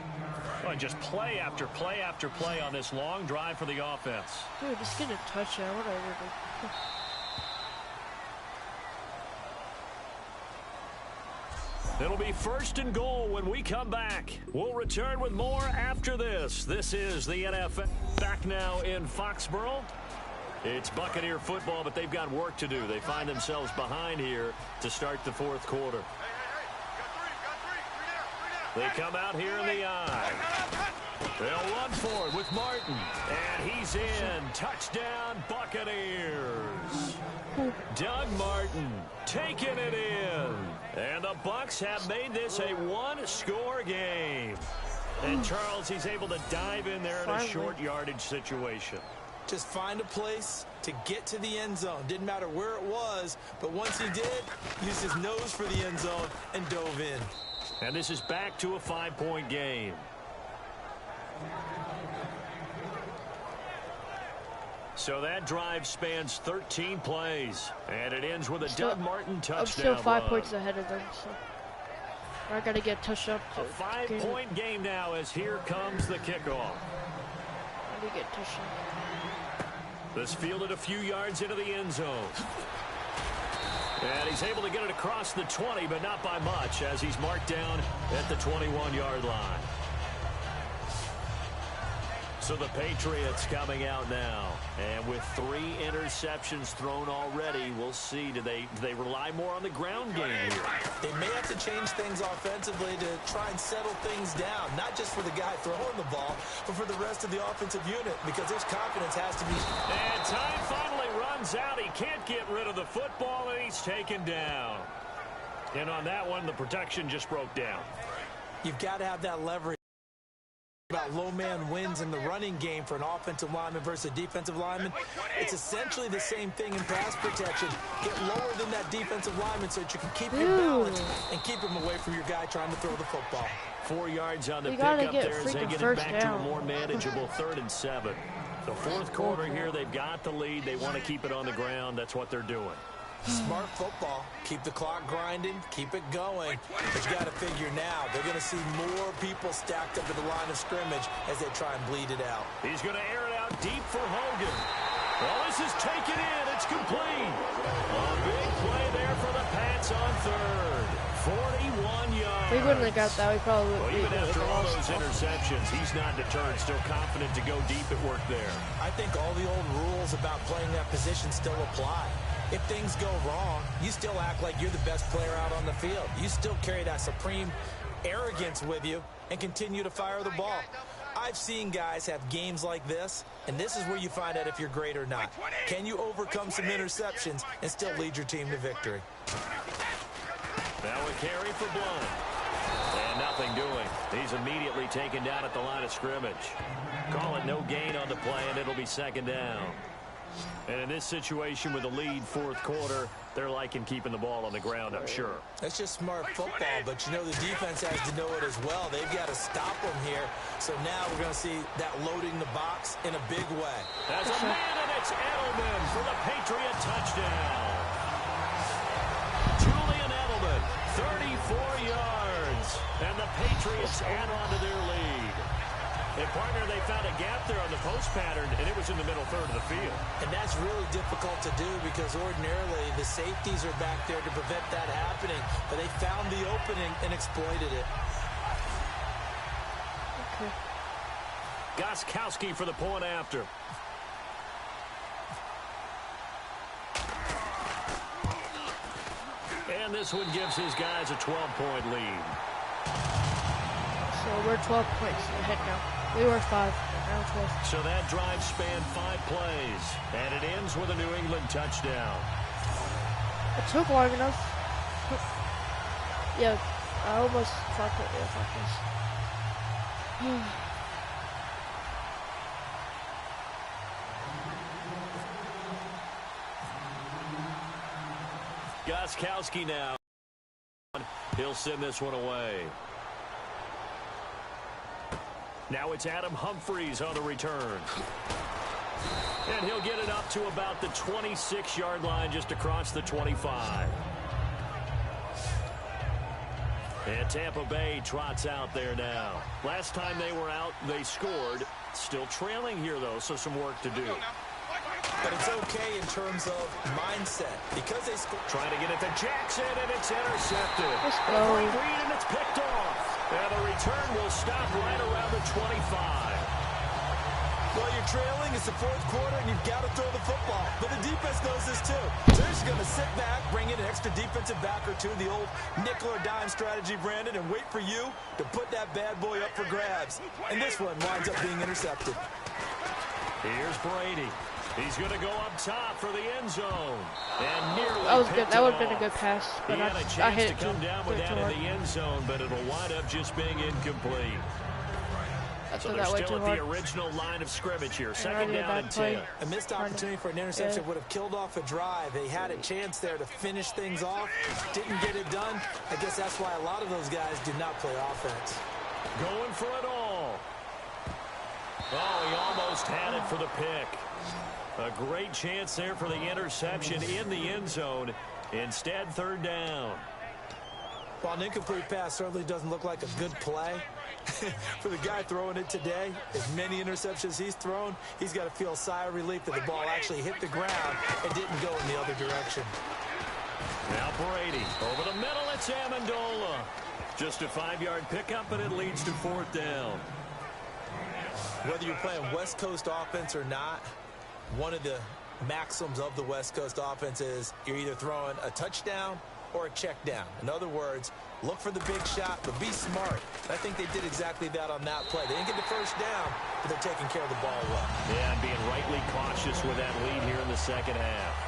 Oh, just play after play after play on this long drive for the offense. Dude, just get a touchdown. What are you doing? It'll be first and goal when we come back. We'll return with more after this. This is the NFL. Back now in Foxborough. It's Buccaneer football, but they've got work to do. They find themselves behind here to start the fourth quarter. They come out here in the eye. They'll run for it with Martin. And he's in. Touchdown, Buccaneers. Doug Martin taking it in. And the Bucs have made this a one-score game. And Charles, he's able to dive in there in a short yardage situation. Just find a place to get to the end zone. Didn't matter where it was, but once he did, used his nose for the end zone and dove in. And this is back to a 5-point game. So that drive spans 13 plays, and it ends with a Doug Martin touchdown. I'm still 5 points ahead of them, so I got to get touched up. A 5-point game now as here comes the kickoff. Let me get touched up. This fielded a few yards into the end zone. And he's able to get it across the 20, but not by much, as he's marked down at the 21-yard line. So the Patriots coming out now. And with 3 interceptions thrown already, we'll see. Do they rely more on the ground game here? They may have to change things offensively to try and settle things down. Not just for the guy throwing the ball, but for the rest of the offensive unit, because there's confidence has to be. And time finally runs out. He can't get rid of the football, and he's taken down. And on that one, the protection just broke down. You've got to have that leverage. About low man wins in the running game for an offensive lineman versus a defensive lineman. It's essentially the same thing in pass protection. Get lower than that defensive lineman so that you can keep your balance and keep him away from your guy trying to throw the football. 4 yards on the pickup there as they get it back to a more manageable 3rd and 7. The fourth quarter here, they've got the lead. They want to keep it on the ground. That's what they're doing. Smart football. Keep the clock grinding. Keep it going. But you got to figure now, they're going to see more people stacked up at the line of scrimmage as they try and bleed it out. He's going to air it out deep for Hogan. Well, this is taken in. It's complete. A big play there for the Pats on 3rd. 41 yards. We wouldn't have got that. We probably would. Well, even after all those interceptions, he's not deterred. Still confident to go deep at work there. I think all the old rules about playing that position still apply. If things go wrong, you still act like you're the best player out on the field. You still carry that supreme arrogance with you and continue to fire the ball. I've seen guys have games like this, and this is where you find out if you're great or not. Can you overcome some interceptions and still lead your team to victory? Now a carry for Blunt. And nothing doing. He's immediately taken down at the line of scrimmage. Call it no gain on the play, and it'll be 2nd down. And in this situation with the lead 4th quarter, they're liking keeping the ball on the ground, I'm sure. That's just smart football, but you know the defense has to know it as well. They've got to stop them here. So now we're going to see that loading the box in a big way. That's a man, and it's Edelman for the Patriot touchdown. Julian Edelman, 34 yards, and the Patriots add on to their lead. And, partner, they found a gap there on the post pattern, and it was in the middle 3rd of the field. And that's really difficult to do because ordinarily the safeties are back there to prevent that happening. But they found the opening and exploited it. Okay. Gostkowski for the point after. And this one gives his guys a 12-point lead. So we're 12 points ahead now. We were 5, now 12. So that drive spanned 5 plays, and it ends with a New England touchdown. It took long enough. Yeah, I almost fucked it. Yeah, fuck this. Gostkowski now. He'll send this one away. Now it's Adam Humphries on the return. And he'll get it up to about the 26-yard line, just across the 25. And Tampa Bay trots out there now. Last time they were out, they scored. Still trailing here, though, so some work to do. But it's okay in terms of mindset because they trying to get it to Jackson, and it's intercepted. Let's go. A great read, and it's picked off. And the return will stop right around the 25. Well, you're trailing. It's the fourth quarter, and you've got to throw the football. But the defense knows this, too. So they're just going to sit back, bring in an extra defensive back or two, the old nickel or dime strategy, Brandon, and wait for you to put that bad boy up for grabs. And this one winds up being intercepted. Here's Brady. He's going to go up top for the end zone. And nearly that was good. That would have been off. a good pass. But he had a I chance hit to it come down with that in hard. the end zone, but it'll wind up just being incomplete. So they're that way still too at hard. the original line of scrimmage here. And Second down and 10. A missed opportunity for an interception would have killed off a drive. They had a chance there to finish things off. Didn't get it done. I guess that's why a lot of those guys do not play offense. Going for it all. Oh, he almost had it for the pick. A great chance there for the interception in the end zone. Instead, third down. While an incomplete pass certainly doesn't look like a good play, for the guy throwing it today, as many interceptions he's thrown, he's got to feel a sigh of relief that the ball actually hit the ground and didn't go in the other direction. Now Brady over the middle. It's Amendola. Just a 5-yard pickup, and it leads to fourth down. Whether you're playing West Coast offense or not, one of the maxims of the West Coast offense is you're either throwing a touchdown or a check down. In other words, look for the big shot, but be smart. I think they did exactly that on that play. They didn't get the first down, but they're taking care of the ball well. Yeah, and being rightly cautious with that lead here in the second half.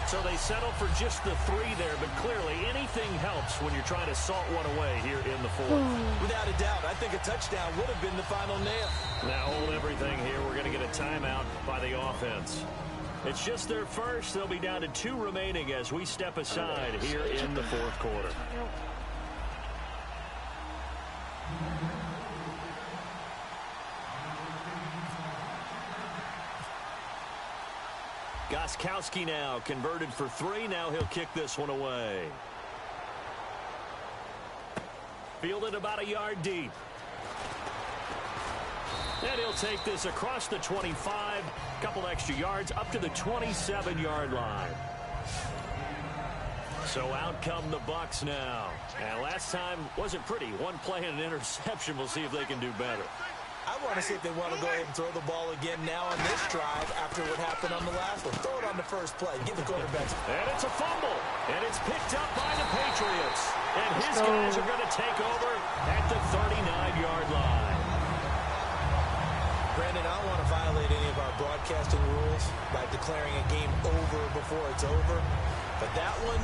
So they settle for just the 3 there, but clearly anything helps when you're trying to salt one away here in the fourth. Without a doubt, I think a touchdown would have been the final nail. Now hold everything here. We're going to get a timeout by the offense. It's just their first. They'll be down to 2 remaining as we step aside here in the fourth quarter. Gostkowski now converted for 3. Now he'll kick this one away. Fielded about a yard deep. And he'll take this across the 25, couple extra yards, up to the 27-yard line. So out come the Bucs now. And last time wasn't pretty. One play and an interception. We'll see if they can do better. I want to see if they want to go ahead and throw the ball again now on this drive after what happened on the last one. Throw it on the first play. Give the quarterbacks. And it's a fumble. And it's picked up by the Patriots. And his guys are going to take over at the 39-yard line. Brandon, I don't want to violate any of our broadcasting rules by declaring a game over before it's over. But that one,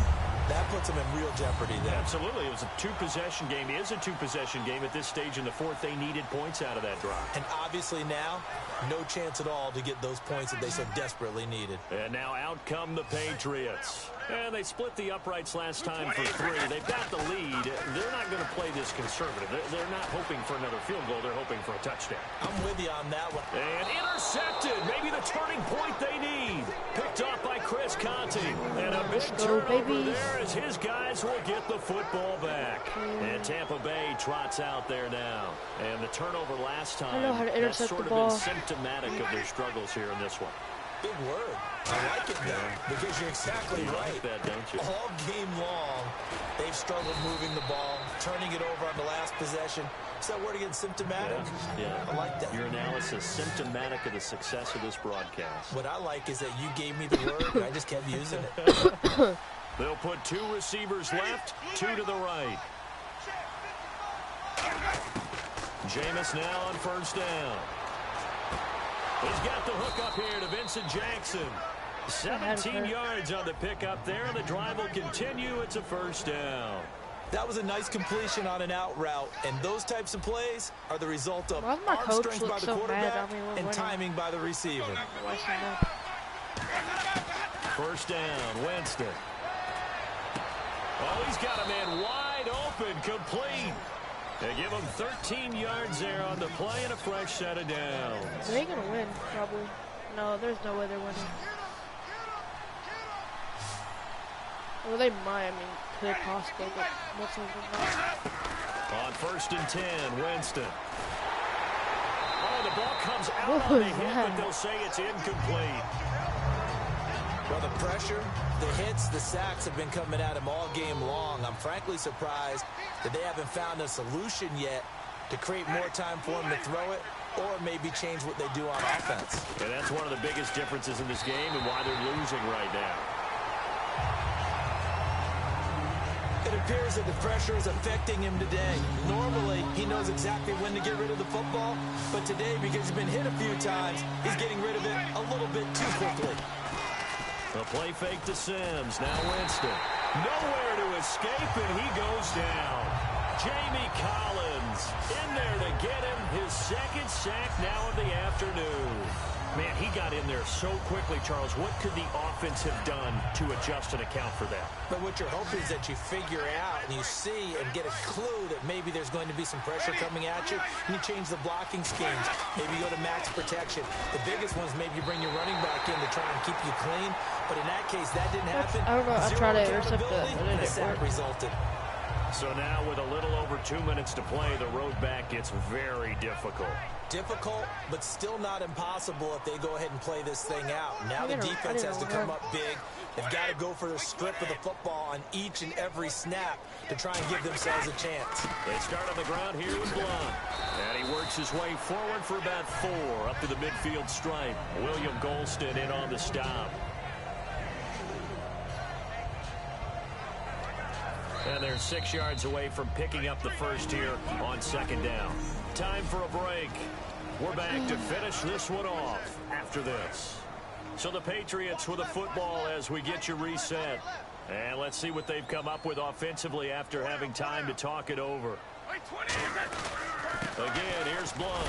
that puts them in real jeopardy there. Absolutely. It was a 2-possession game. It is a 2-possession game at this stage in the fourth. They needed points out of that drive. And obviously now, no chance at all to get those points that they so desperately needed. And now out come the Patriots. And they split the uprights last time for 3. They've got the lead. They're not going to play this conservative. They're not hoping for another field goal. They're hoping for a touchdown. I'm with you on that one. And intercepted. Maybe the turning point they need. Picked off by Chris Conte. And a big turnover there as his guys will get the football back. And Tampa Bay trots out there now. And the turnover last time, that's sort of been symptomatic of their struggles here in this one. Big word. I like it, though, because you're exactly right. Like that, don't you? All game long, they've struggled moving the ball, turning it over on the last possession. Is that word again, symptomatic? Yeah. I like that. Your analysis, symptomatic of the success of this broadcast. What I like is that you gave me the word, and I just kept using it. They'll put 2 receivers left, 2 to the right. Jameis now on first down. He's got the hook up here to Vincent Jackson. 17 yards on the pickup there, and the drive will continue. It's a first down. That was a nice completion on an out route, and those types of plays are the result of arm strength by the quarterback and timing by the receiver. First down, Winston. Oh, he's got a man wide open, complete. They give them 13 yards there on the play and a fresh set of downs. They ain't gonna win, probably. No, there's no way they're winning. Well, they might. I mean, could possibly, but most of them not. On 1st and 10, Winston. Oh, the ball comes out What on the was hit, that? but they'll say it's incomplete. Well, the pressure, the hits, the sacks have been coming at him all game long. I'm frankly surprised that they haven't found a solution yet to create more time for him to throw it or maybe change what they do on offense. And that's one of the biggest differences in this game and why they're losing right now. It appears that the pressure is affecting him today. Normally, he knows exactly when to get rid of the football, but today, because he's been hit a few times, he's getting rid of it a little bit too quickly. A play fake to Sims. Now Winston. Nowhere to escape, and he goes down. Jamie Collins in there to get him his second sack now of the afternoon. Man, he got in there so quickly, Charles. What could the offense have done to adjust and account for that? But what you're hoping is that you figure out and you see and get a clue that maybe there's going to be some pressure coming at you, and you change the blocking schemes. Maybe you go to max protection. The biggest one is maybe you bring your running back in to try and keep you clean. But in that case, that didn't happen. I don't know. I tried to intercept Accountability, that. and a sack resulted. So now with a little over 2 minutes to play, the road back gets very difficult. Difficult, but still not impossible if they go ahead and play this thing out. Now the I defense didn't has to know come up big. They've got to go for the strip of the football on each and every snap to try and give themselves a chance. They start on the ground here with Blunt. And he works his way forward for about 4 up to the midfield stripe. William Golston in on the stop. And they're 6 yards away from picking up the first here on 2nd down. Time for a break. We're back to finish this one off after this. So the Patriots with a football as we get you reset. And let's see what they've come up with offensively after having time to talk it over. Again, here's Blunt.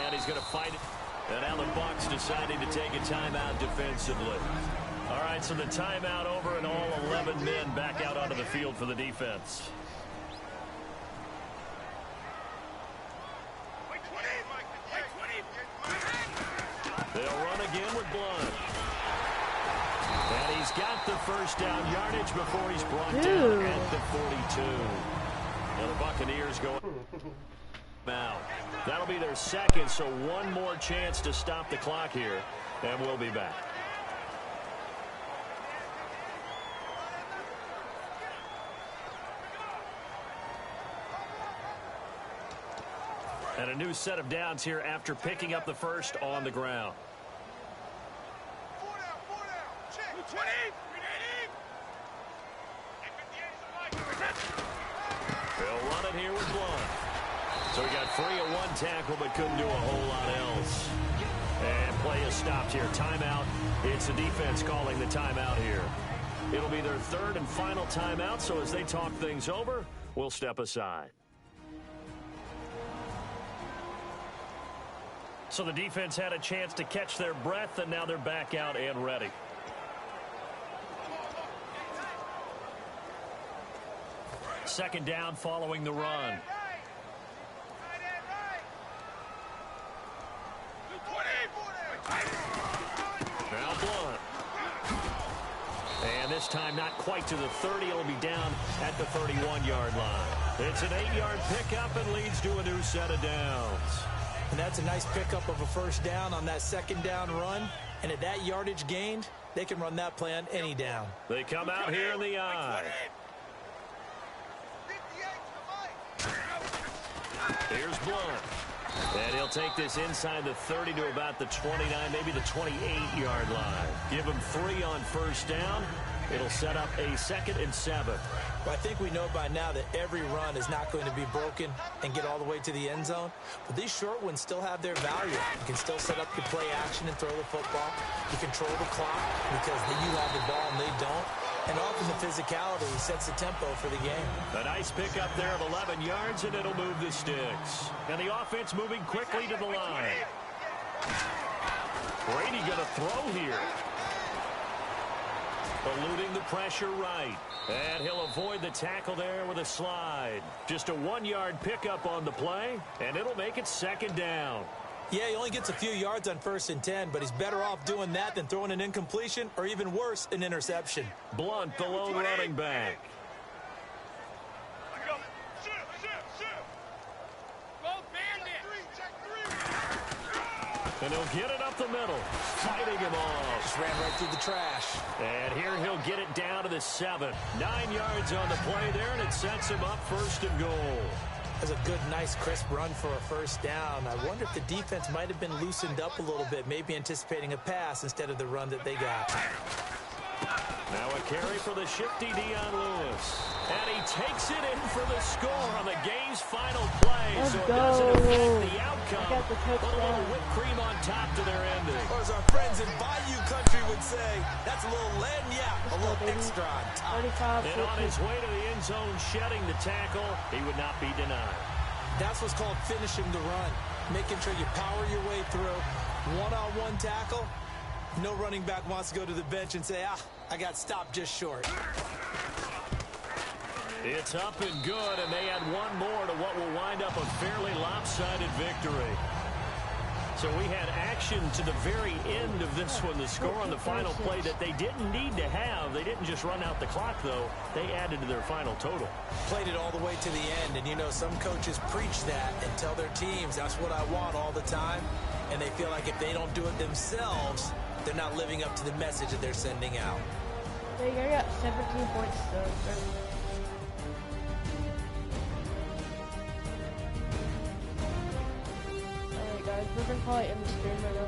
And he's going to fight it. And now the Bucs deciding to take a timeout defensively. All right, so the timeout over and all 11 men back out onto the field for the defense. They'll run again with Blunt. And he's got the first down yardage before he's brought down at the 42. And the Buccaneers go now. That'll be their second, so one more chance to stop the clock here, and we'll be back. And a new set of downs here after picking up the first on the ground. They'll run it here with Blunt. So he got free of one tackle but couldn't do a whole lot else. And play is stopped here. Timeout. It's the defense calling the timeout here. It'll be their third and final timeout, so as they talk things over, we'll step aside. So the defense had a chance to catch their breath, and now they're back out and ready. Second down following the run. Now Blunt. And this time not quite to the 30. It'll be down at the 31-yard line. It's an 8-yard pickup and leads to a new set of downs. And that's a nice pickup of a first down on that second down run. And at that yardage gained, they can run that play on any down. They come out here in the eye. Here's Blunt. And he'll take this inside the 30 to about the 29, maybe the 28-yard line. Give him 3 on first down. It'll set up a 2nd and 7. Well, I think we know by now that every run is not going to be broken and get all the way to the end zone. But these short ones still have their value. You can still set up your play action and throw the football. You control the clock because you have the ball and they don't. And often the physicality sets the tempo for the game. A nice pickup there of 11 yards, and it'll move the sticks. And the offense moving quickly to the line. Brady going to throw here. Eluding the pressure right. And he'll avoid the tackle there with a slide. Just a 1-yard pickup on the play, and it'll make it 2nd down. Yeah, he only gets a few yards on 1st and 10, but he's better off doing that than throwing an incompletion or even worse, an interception. Blunt, the lone running back. And he'll get it up the middle, fighting him off. Just ran right through the trash. And here he'll get it down to the 7. 9 yards on the play there, and it sets him up 1st and goal. That's a good, nice, crisp run for a 1st down. I wonder if the defense might have been loosened up a little bit, maybe anticipating a pass instead of the run that they got. Now a carry for the shifty Dion Lewis. And he takes it in for the score on the game's final play. Let's so it go. doesn't affect the outcome. I got the Put a little touchdown. whipped cream on top to their ending. Or as our friends in Bayou Country would say, that's a little lagniappe, a little baby. extra on top. 35, And on 14. his way to the end zone, shedding the tackle, he would not be denied. That's what's called finishing the run, making sure you power your way through. One-on-one tackle, no running back wants to go to the bench and say, I got stopped just short. It's up and good, and they add one more to what will wind up a fairly lopsided victory. So we had action to the very end of this one, the score on the final play that they didn't need to have. They didn't just run out the clock, though. They added to their final total. Played it all the way to the end, and you know some coaches preach that and tell their teams that's what I want all the time, and they feel like if they don't do it themselves, they're not living up to the message that they're sending out. There you go, got 17 points. Alright guys, we're gonna probably end the stream right now.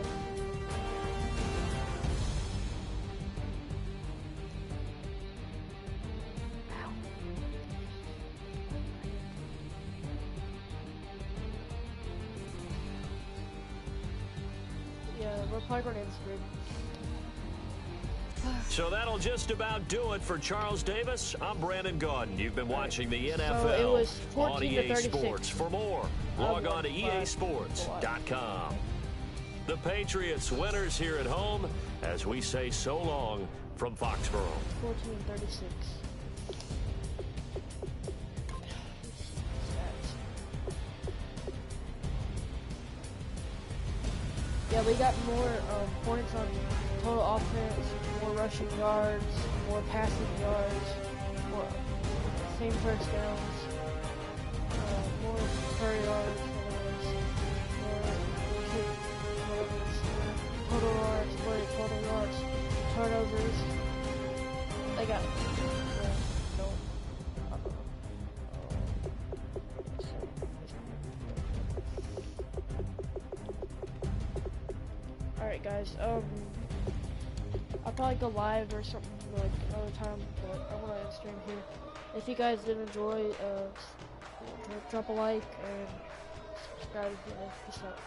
Yeah, we're probably gonna end the stream. So that'll just about do it for Charles Davis. I'm Brandon Gaudin. You've been watching the NFL it was 14 on to EA 36. Sports. For more, log on to easports.com. The Patriots winners here at home as we say so long from Foxborough. 14-36. Yeah, we got more points on total offense, more rushing yards, more passing yards, more same first downs, more per yards, more total yards, turnovers. They got Alright guys, I'll probably go live or something like another time, but I want to stream here. If you guys did enjoy, drop a like and subscribe if you like. Peace out.